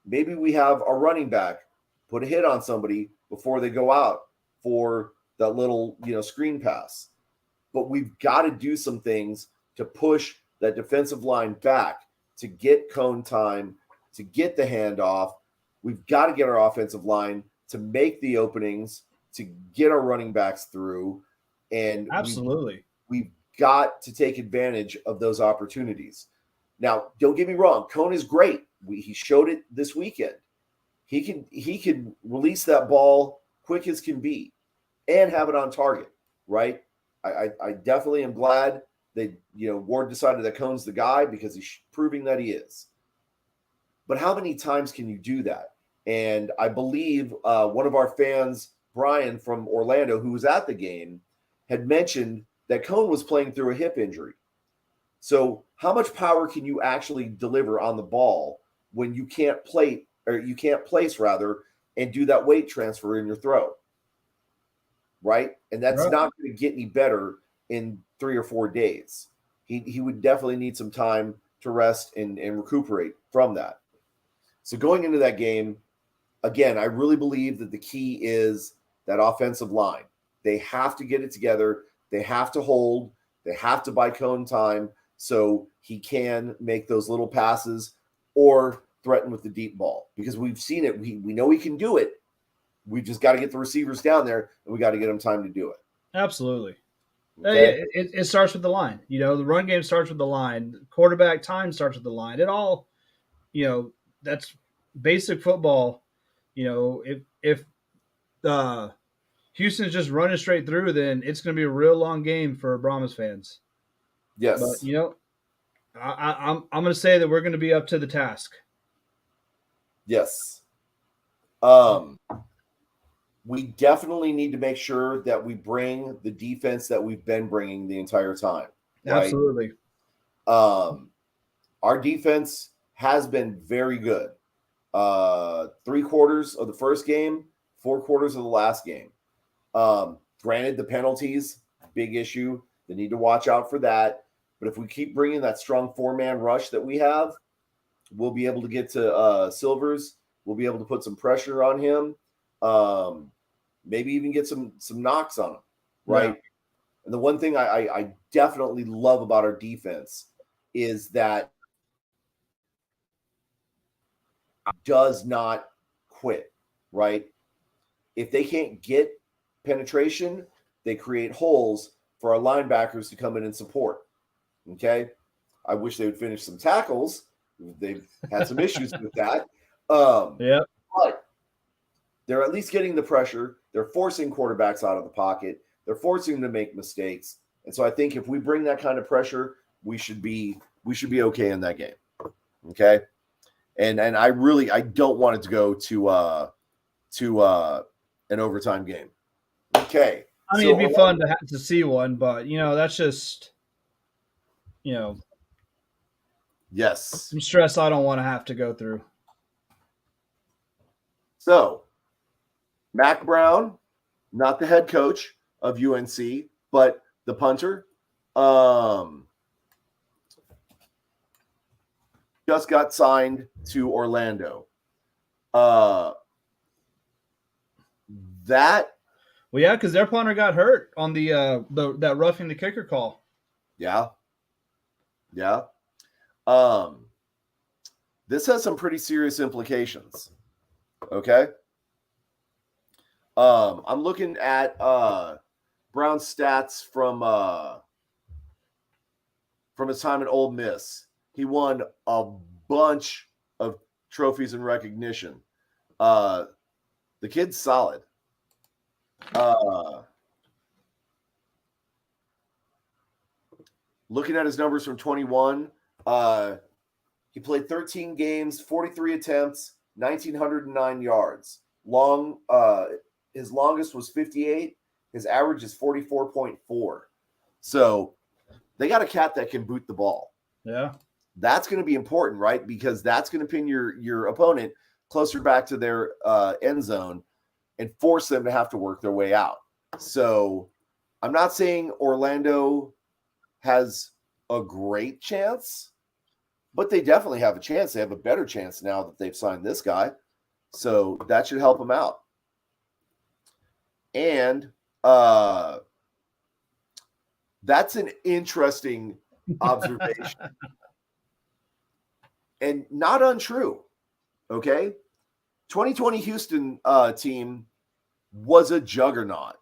Maybe we have our running back put a hit on somebody before they go out for that little, screen pass. But we've got to do some things to push that defensive line back to get cone time, to get the handoff. We've got to get our offensive line to make the openings, to get our running backs through. And absolutely, we've got to take advantage of those opportunities. Now, don't get me wrong, Cone is great. He showed it this weekend. He can release that ball quick as can be and have it on target, right? I definitely am glad that Ward decided that Cone's the guy, because he's proving that he is. But how many times can you do that? And I believe one of our fans, Brian from Orlando, who was at the game, had mentioned that Cone was playing through a hip injury. So how much power can you actually deliver on the ball when you can't place and do that weight transfer in your throw? Right? And that's not going to get any better in 3 or 4 days. He would definitely need some time to rest and recuperate from that. So going into that game, again, I really believe that the key is that offensive line. They have to get it together. They have to hold. They have to buy Cone time so he can make those little passes or threaten with the deep ball, because we've seen it. We know he can do it. We just got to get the receivers down there, and we got to get them time to do it. Absolutely. Okay? It starts with the line. The run game starts with the line. Quarterback time starts with the line. It all, that's basic football. If Houston's just running straight through, then it's going to be a real long game for Brahmas fans. Yes. But I'm going to say that we're going to be up to the task. Yes. We definitely need to make sure that we bring the defense that we've been bringing the entire time. Right? Absolutely. Our defense has been very good. 3 quarters of the first game, 4 quarters of the last game. Granted, the penalties, big issue. They need to watch out for that. But if we keep bringing that strong 4-man rush that we have, we'll be able to get to Silvers. We'll be able to put some pressure on him. Maybe even get some knocks on him, right? Yeah. And the one thing I definitely love about our defense is that does not quit, right? If they can't get penetration, they create holes for our linebackers to come in and support. Okay. I wish they would finish some tackles. They've had some issues with that. Yeah. But they're at least getting the pressure. They're forcing quarterbacks out of the pocket. They're forcing them to make mistakes. And so I think if we bring that kind of pressure, we should be okay in that game. Okay. And I don't want it to go to an overtime game. Okay. I mean, So it'd be fun to see one, but that's just yes. some stress I don't want to have to go through. So Mac Brown, not the head coach of UNC, but the punter, just got signed to Orlando. That Well, yeah, because their punter got hurt on that roughing the kicker call. Yeah. This has some pretty serious implications. Okay. I'm looking at Brown's stats from his time at Ole Miss. He won a bunch of trophies and recognition. The kid's solid. Looking at his numbers from 21, he played 13 games, 43 attempts, 1,909 yards. His longest was 58. His average is 44.4. So they got a cat that can boot the ball. Yeah. That's going to be important, right? Because that's going to pin your opponent closer back to their end zone and force them to have to work their way out. So I'm not saying Orlando has a great chance, but they definitely have a chance. They have a better chance now that they've signed this guy. So that should help them out. And that's an interesting observation. And not untrue. Okay. 2020 Houston team was a juggernaut.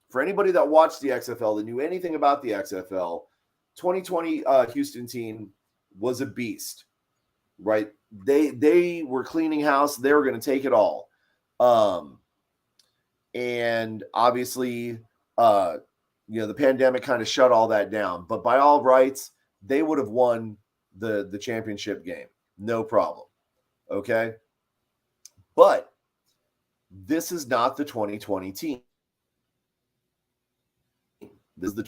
For anybody that watched the XFL, that knew anything about the XFL, 2020 Houston team was a beast, right? They were cleaning house. They were going to take it all. And obviously, the pandemic kind of shut all that down. But by all rights, they would have won the championship game. No problem. Okay. But this is not the 2020 team. This is the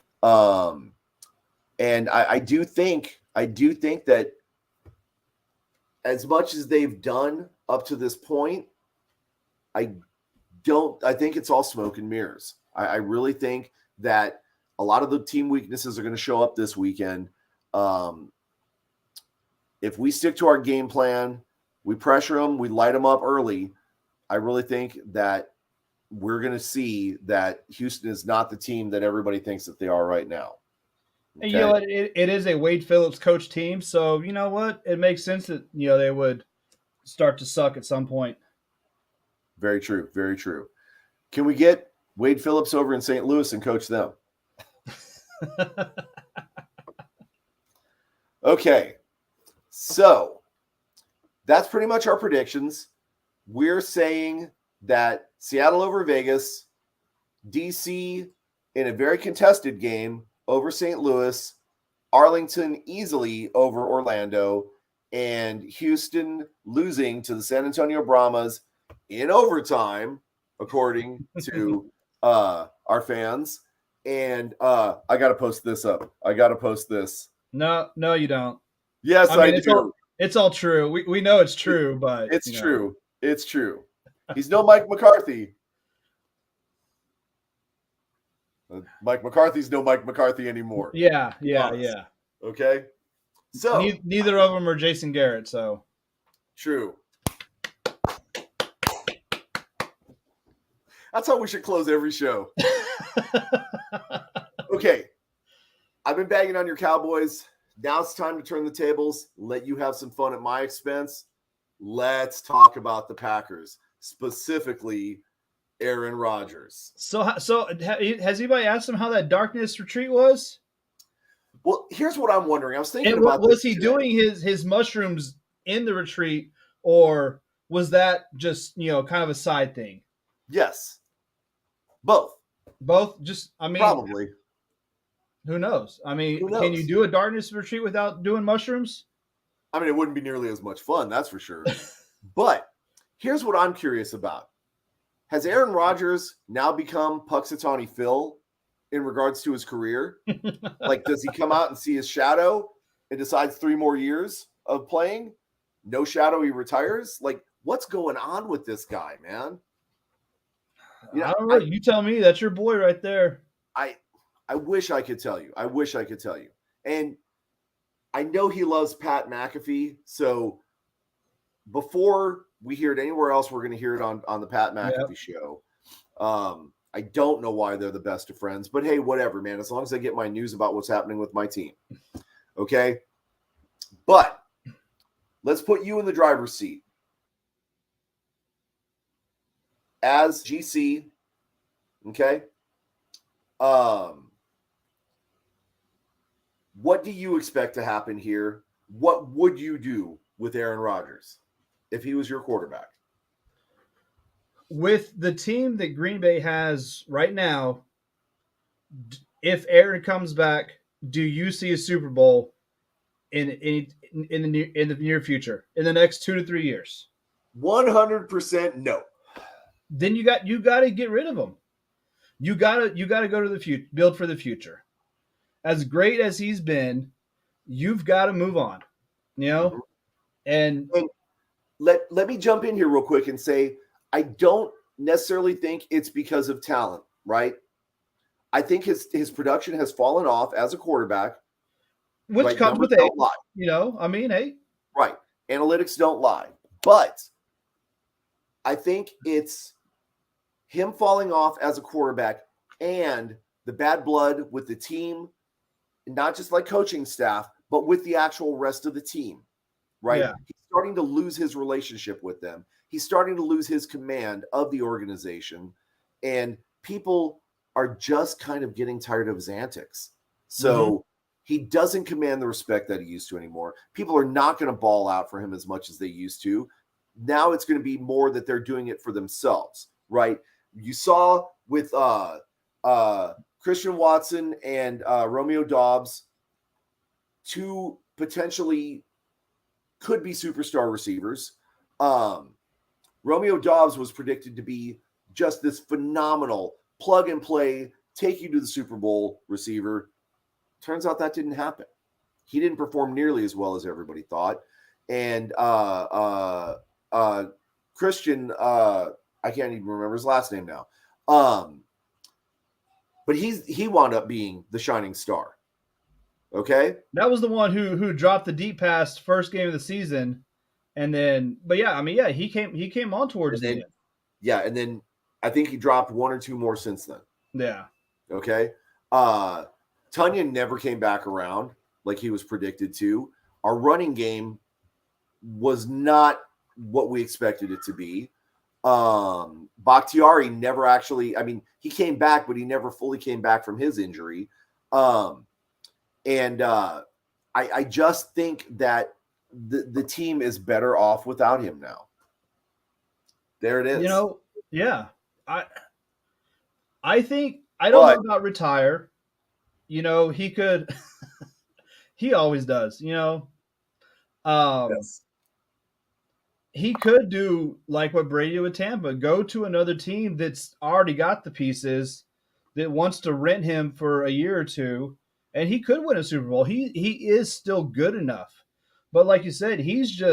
and I do think that as much as they've done up to this point, I think it's all smoke and mirrors. I really think that a lot of the team weaknesses are going to show up this weekend. If we stick to our game plan, we pressure them, we light them up early, I really think that we're going to see that Houston is not the team that everybody thinks that they are right now. Okay? And you know what? It is a Wade Phillips coach team, so you know what? It makes sense that they would start to suck at some point. Very true. Very true. Can we get Wade Phillips over in St. Louis and coach them? Okay. So that's pretty much our predictions. We're saying that Seattle over Vegas, DC in a very contested game over St. Louis, Arlington easily over Orlando, and Houston losing to the San Antonio Brahmas in overtime, according to our fans. And I got to post this up. I got to post this. No, you don't. Yes, I do. It's all true. We know it's true, but it's true. It's true. He's no Mike McCarthy. Mike McCarthy's no Mike McCarthy anymore. Yeah. Okay. So neither of them are Jason Garrett. So True. That's how we should close every show. Okay. I've been bagging on your Cowboys. Now it's time to turn the tables, let you have some fun at my expense. Let's talk about the Packers, specifically Aaron Rodgers. So has anybody asked him how that darkness retreat was? Well, here's what I'm wondering. I was thinking And about was this he today. doing his mushrooms in the retreat, or was that just kind of a side thing? Yes. Both. Both. Just Probably. Who knows? Who Can you knows? do a darkness retreat without doing mushrooms? I mean, it wouldn't be nearly as much fun, that's for sure. But here's what I'm curious about. Has Aaron Rodgers now become Puxatawny Phil in regards to his career? Like, does he come out and see his shadow and decides 3 more years of playing? No shadow, he retires? Like, what's going on with this guy, man? I don't know. You tell me. That's your boy right there. I wish I could tell you. I wish I could tell you. And I know he loves Pat McAfee. So before we hear it anywhere else, we're going to hear it on the Pat McAfee show. I don't know why they're the best of friends, but hey, whatever, man. As long as I get my news about what's happening with my team. Okay. But let's put you in the driver's seat. As GC, okay? What do you expect to happen here? What would you do with Aaron Rodgers if he was your quarterback? With the team that Green Bay has right now, if Aaron comes back, do you see a Super Bowl in the near future, in the next 2 to 3 years? 100% no. Then you got to get rid of him. You got to go to the future, build for the future. As great as he's been, you've got to move on. Mm-hmm. And let me jump in here real quick and say I don't necessarily think it's because of talent, right? I think his production has fallen off as a quarterback, which right? comes Numbers with don't age. lie. Hey, right? Analytics don't lie, but I think it's him falling off as a quarterback and the bad blood with the team, not just like coaching staff, but with the actual rest of the team, right? Yeah. He's starting to lose his relationship with them. He's starting to lose his command of the organization, and people are just kind of getting tired of his antics. So he doesn't command the respect that he used to anymore. People are not going to ball out for him as much as they used to. Now it's going to be more that they're doing it for themselves, right? You saw with Christian Watson and Romeo Doubs, 2 potentially could be superstar receivers. Romeo Doubs was predicted to be just this phenomenal plug and play, take you to the Super Bowl receiver. Turns out that didn't happen. He didn't perform nearly as well as everybody thought. And Christian, I can't even remember his last name now. But he wound up being the shining star. Okay? That was the one who dropped the deep pass first game of the season. And then, but he came on towards the end. Yeah, and then I think he dropped 1 or 2 more since then. Yeah. Okay? Tunyon never came back around like he was predicted to. Our running game was not what we expected it to be. Bakhtiari never actually, he came back, but he never fully came back from his injury. I just think that the team is better off without him now. There it is. Yeah. I think, I don't know about retire. He could, he always does, yes. He could do like what Brady did with Tampa, go to another team that's already got the pieces, that wants to rent him for a year or two, and he could win a Super Bowl. He is still good enough. But like you said, he's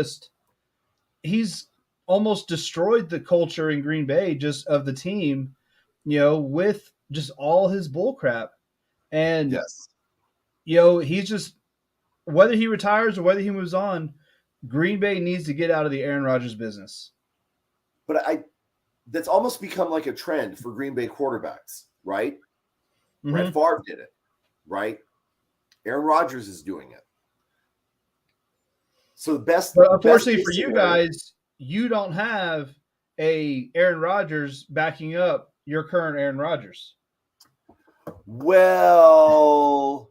almost destroyed the culture in Green Bay, just of the team, with just all his bull crap. And yes, he's just, whether he retires or whether he moves on, Green Bay needs to get out of the Aaron Rodgers business. But that's almost become like a trend for Green Bay quarterbacks, right? Mm-hmm. Brett Favre did it, right? Aaron Rodgers is doing it. So the best. But unfortunately best for you guys, you don't have a Aaron Rodgers backing up your current Aaron Rodgers. Well,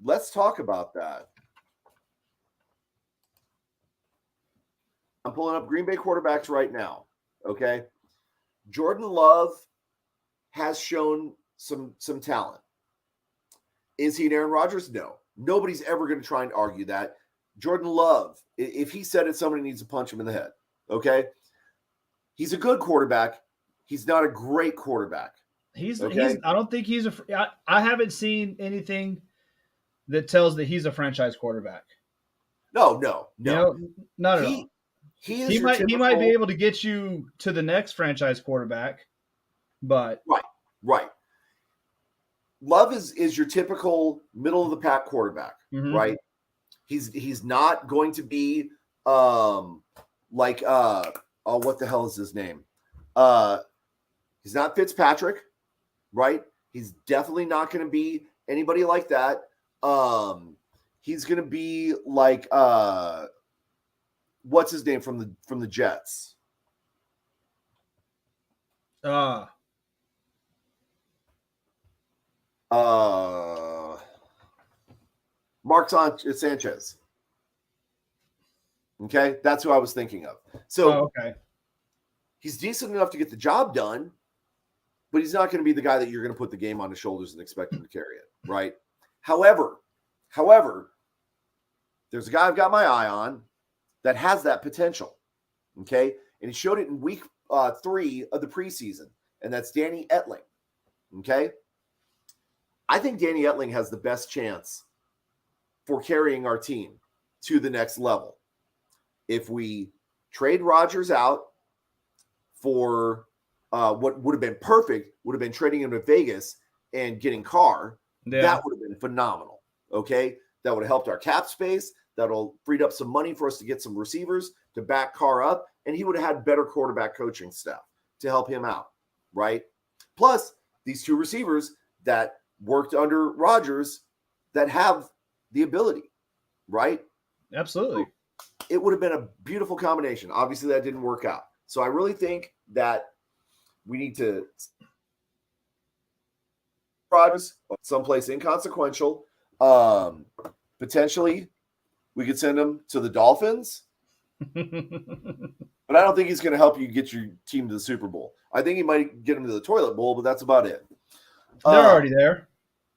let's talk about that. I'm pulling up Green Bay quarterbacks right now. Okay. Jordan Love has shown some talent. Is he an Aaron Rodgers? No. Nobody's ever going to try and argue that. Jordan Love, if he said it, somebody needs to punch him in the head. Okay. He's a good quarterback. He's not a great quarterback. I don't think he's I haven't seen anything that tells that he's a franchise quarterback. No. You know, not at all. He might be able to get you to the next franchise quarterback, but right. Love is your typical middle of the pack quarterback, mm-hmm. right? He's not going to be what the hell is his name? He's not Fitzpatrick, right? He's definitely not going to be anybody like that. He's going to be like what's his name from the Jets? Mark Sanchez. Okay, that's who I was thinking of. So okay. He's decent enough to get the job done, but he's not going to be the guy that you're going to put the game on his shoulders and expect him to carry it, right? However, there's a guy I've got my eye on that has that potential, okay? And he showed it in week 3 of the preseason, and that's Danny Etling, okay? I think Danny Etling has the best chance for carrying our team to the next level. If we trade Rodgers out for what would have been perfect, would have been trading him to Vegas and getting Carr, that would have been phenomenal, okay? That would have helped our cap space. That'll freed up some money for us to get some receivers to back Carr up, and he would have had better quarterback coaching staff to help him out, right? Plus, these 2 receivers that worked under Rodgers that have the ability, right? Absolutely. It would have been a beautiful combination. Obviously, that didn't work out. So I really think that we need to Rodgers someplace inconsequential. Potentially, we could send him to the Dolphins. But I don't think he's going to help you get your team to the Super Bowl. I think he might get him to the toilet bowl, but that's about it. They're already there.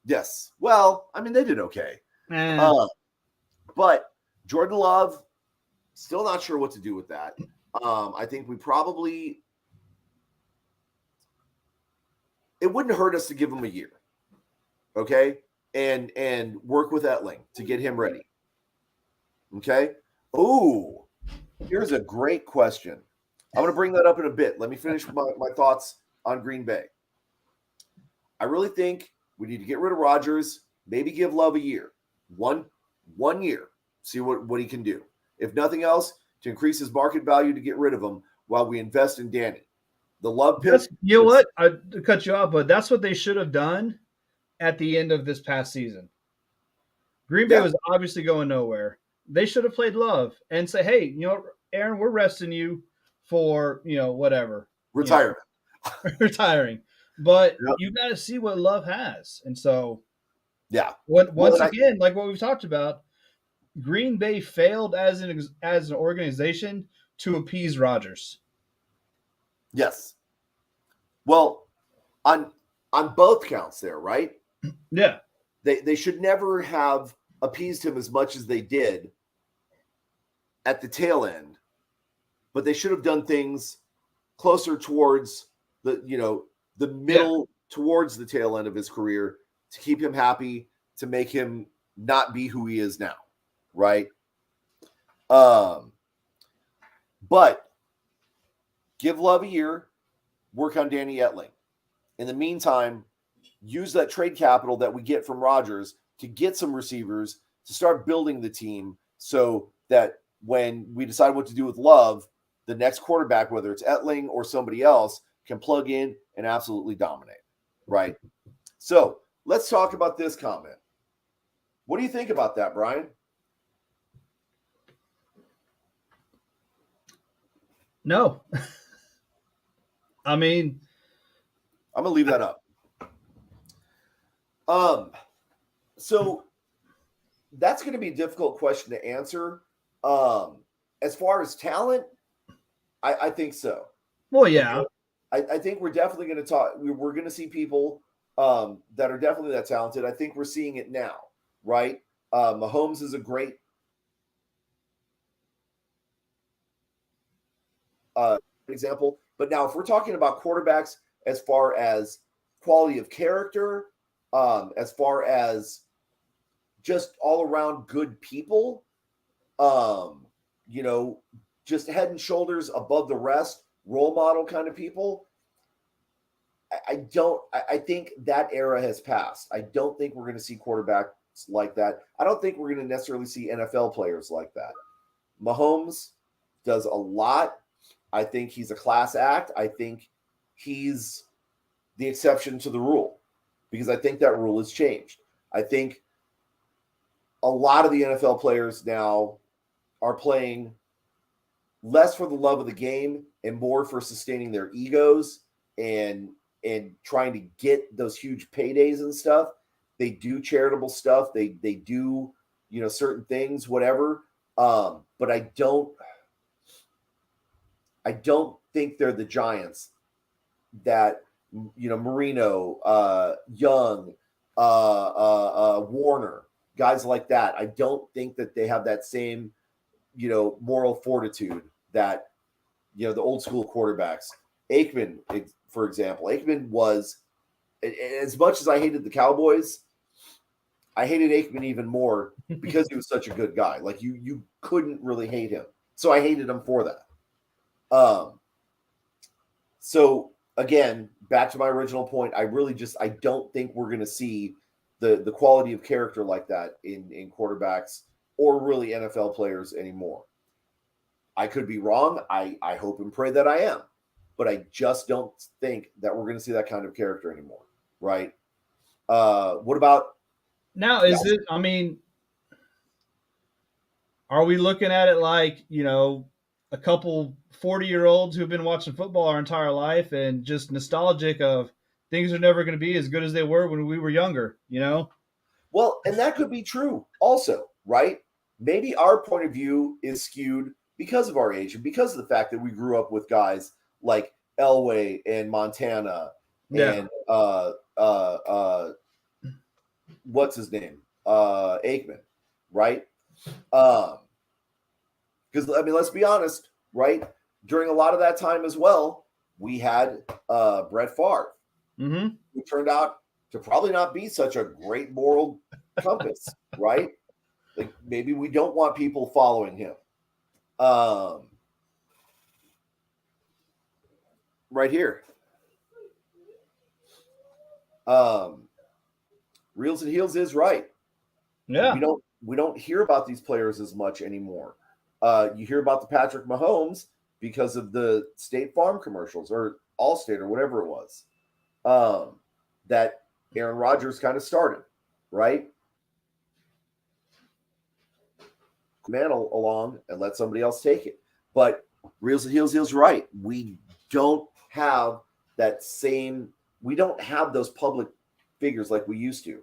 Yes. Well, I mean, they did okay. But Jordan Love, still not sure what to do with that. I think we probably – it wouldn't hurt us to give him a year, okay, and work with Etling to get him ready, okay? Ooh, here's a great question. I'm going to bring that up in a bit. Let me finish my thoughts on Green Bay. I really think we need to get rid of Rodgers, maybe give Love a year, one year, see what he can do. If nothing else, to increase his market value to get rid of him while we invest in Danny. The Love pick. You know what? I cut you off, but that's what they should have done at the end of this past season. Green Bay was obviously going nowhere. They should have played Love and say, hey, you know, Aaron, we're resting you for, you know, whatever. Retirement. Retiring. But you got to see what Love has. And so, once again, like what we've talked about, Green Bay failed as an organization to appease Rodgers. Yes. Well, on both counts there, right? Yeah. They should never have appeased him as much as they did at the tail end, but they should have done things closer towards the middle towards the tail end of his career to keep him happy, to make him not be who he is now, right? But give Love a year, work on Danny Etling. In the meantime, use that trade capital that we get from Rodgers to get some receivers to start building the team so that when we decide what to do with Love, the next quarterback, whether it's Etling or somebody else, can plug in and absolutely dominate, right? So let's talk about this comment. What do you think about that, Brian? No. I mean, I'm gonna leave that up. So that's going to be a difficult question to answer. As far as talent, I think so. well, yeah. I think we're definitely going to talk. We're going to see people that are definitely that talented. I think we're seeing it now, right? Mahomes is a great example. But now, if we're talking about quarterbacks as far as quality of character, as far as just all around good people, you know, just head and shoulders above the rest, role model kind of people. I think that era has passed. I don't think we're going to see quarterbacks like that. I don't think we're going to necessarily see NFL players like that. Mahomes does a lot. I think he's a class act. I think he's the exception to the rule because I think that rule has changed. I think a lot of the NFL players now are playing less for the love of the game and more for sustaining their egos and trying to get those huge paydays and stuff. They do charitable stuff. They do, you know, certain things, whatever. But I don't think they're the giants that, you know, Marino, Young, Warner, guys like that. I don't think that they have that same, you know, moral fortitude that, you know, the old school quarterbacks. Aikman, for example, Aikman was, as much as I hated the Cowboys, I hated Aikman even more because he was such a good guy. Like you couldn't really hate him. So I hated him for that. So again, back to my original point, I don't think we're going to see the quality of character like that in quarterbacks or really NFL players anymore. I could be wrong. I hope and pray that I am, but I just don't think that we're going to see that kind of character anymore. Right? What about Now, is it? I mean, are we looking at it like, you know, a couple 40-year-olds who've been watching football our entire life and just nostalgic of things are never going to be as good as they were when we were younger, you know? Well, and that could be true also, right? Maybe our point of view is skewed because of our age and because of the fact that we grew up with guys like Elway and Montana and what's his name? Aikman, right? Because I mean, let's be honest, right? During a lot of that time as well, we had Brett Favre, who turned out to probably not be such a great moral compass, right? Like maybe we don't want people following him. Right here. Reels and Heels is right. Yeah. We don't hear about these players as much anymore. You hear about the Patrick Mahomes because of the State Farm commercials or Allstate or whatever it was that Aaron Rodgers kind of started, right? Mantle along and let somebody else take it. But Reels and Heels right. We don't have that same. We don't have those public figures like we used to.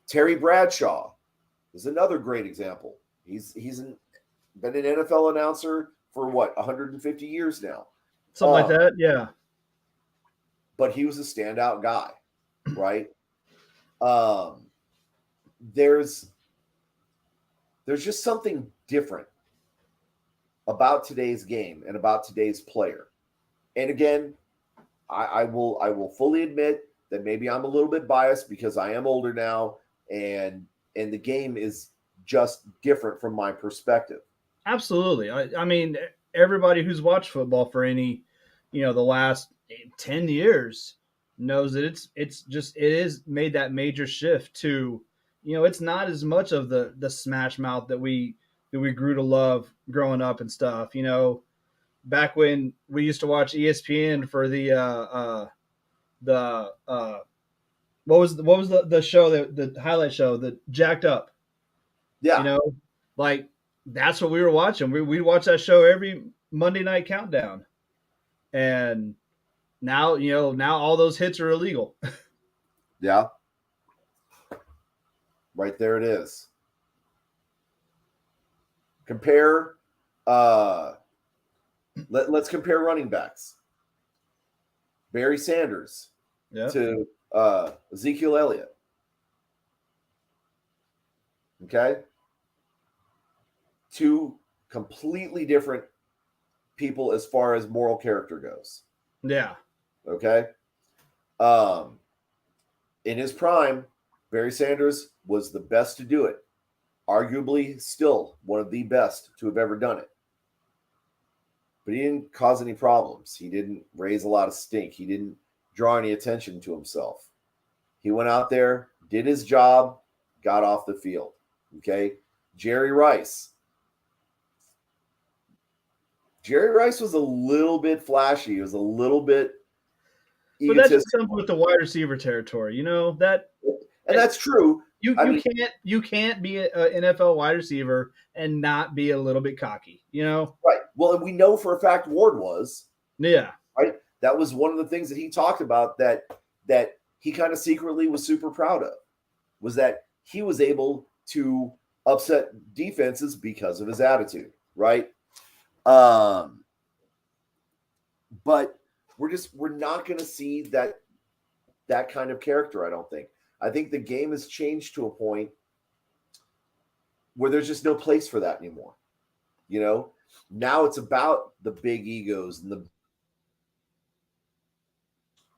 Terry Bradshaw is another great example. He's been an NFL announcer for what 150 years now, something like that. Yeah, but he was a standout guy, right? There's just something different about today's game and about today's player. And again, I will fully admit that maybe I'm a little bit biased because I am older now and the game is just different from my perspective. Absolutely. I mean, everybody who's watched football for any, you know, the last 10 years knows that it is made that major shift to it's not as much of the smash mouth that we grew to love growing up and stuff. Back when we used to watch ESPN for the what was the show, the highlight show, the Jacked Up. You Yeah. know, like that's what we were watching. We'd watch that show every Monday night countdown, and now all those hits are illegal. Yeah. Right there it is. Compare let's compare running backs. Barry Sanders Yeah, to Ezekiel Elliott. Okay? Two completely different people as far as moral character goes. yeah, Okay? In his prime, Barry Sanders was the best to do it. Arguably still one of the best to have ever done it. But he didn't cause any problems. He didn't raise a lot of stink. He didn't draw any attention to himself. He went out there, did his job, got off the field. Okay? Jerry Rice. Jerry Rice was a little bit flashy. He was a little bit but that just egotistical. comes with the wide receiver territory. And that's true. You can't be an NFL wide receiver and not be a little bit cocky. Right. Well, and we know for a fact Ward was. Yeah. Right. That was one of the things that he talked about that he kind of secretly was super proud of, was that he was able to upset defenses because of his attitude. Right. But we're not going to see that kind of character. I don't think. I think the game has changed to a point where there's just no place for that anymore. Now it's about the big egos and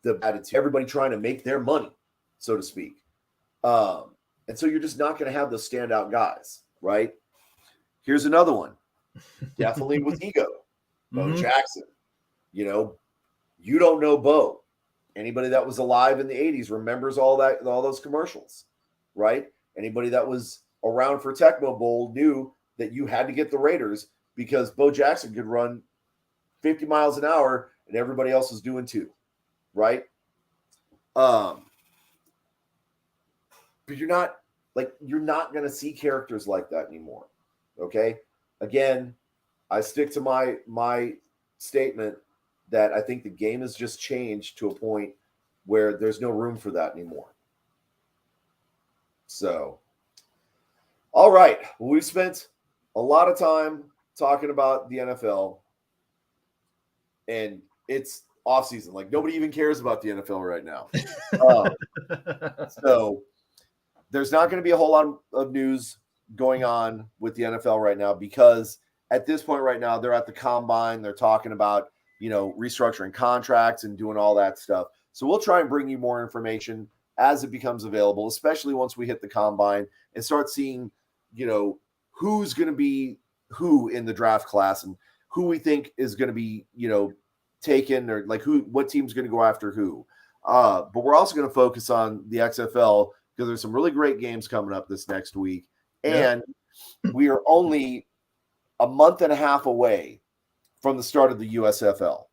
the attitude, everybody trying to make their money, so to speak. And so you're just not going to have those standout guys, right? Here's another one. Definitely with ego. Bo Jackson. You don't know Bo. Anybody that was alive in the 80s remembers all those commercials, right? Anybody that was around for Tecmo Bowl knew that you had to get the Raiders because Bo Jackson could run 50 miles an hour and everybody else was doing too, right? But you're not going to see characters like that anymore, okay? Again, I stick to my statement that I think the game has just changed to a point where there's no room for that anymore. So, all right. Well, we've spent a lot of time talking about the NFL, and it's off season. Like nobody even cares about the NFL right now. So there's not going to be a whole lot of news going on with the NFL right now because at this point right now, they're at the combine. They're talking about restructuring contracts and doing all that stuff. So we'll try and bring you more information as it becomes available, especially once we hit the combine and start seeing, who's going to be who in the draft class and who we think is going to be, taken or like what team's going to go after who. But we're also going to focus on the XFL because there's some really great games coming up this next week. And we are only a month and a half away from the start of the USFL.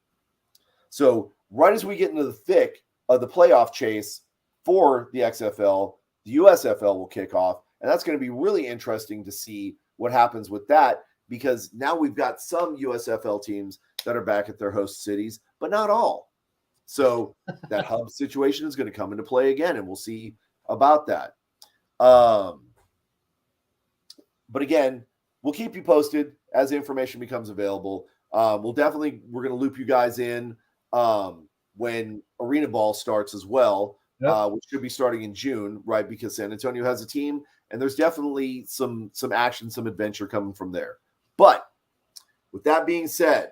So right as we get into the thick of the playoff chase for the XFL, the USFL will kick off. And that's going to be really interesting to see what happens with that because now we've got some USFL teams that are back at their host cities, but not all. So that hub situation is going to come into play again, and we'll see about that. But again, we'll keep you posted as information becomes available. We're going to loop you guys in when Arena Ball starts as well, which should be starting in June, right? Because San Antonio has a team, and there's definitely some action, some adventure coming from there. But with that being said,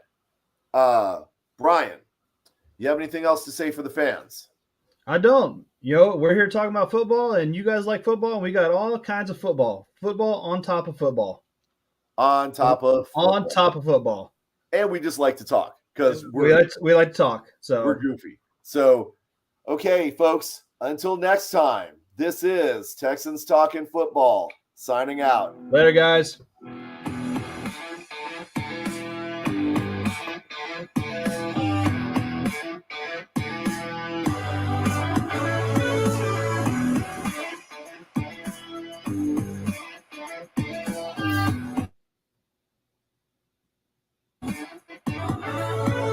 Brian, you have anything else to say for the fans? I don't. We're here talking about football, and you guys like football, and we got all kinds of football. Football on top of football. On top of football. On top of football. And we just like to talk because we like to talk. So we're goofy. So, okay, folks, until next time, This is Texans Talking Football, signing out. Later, guys.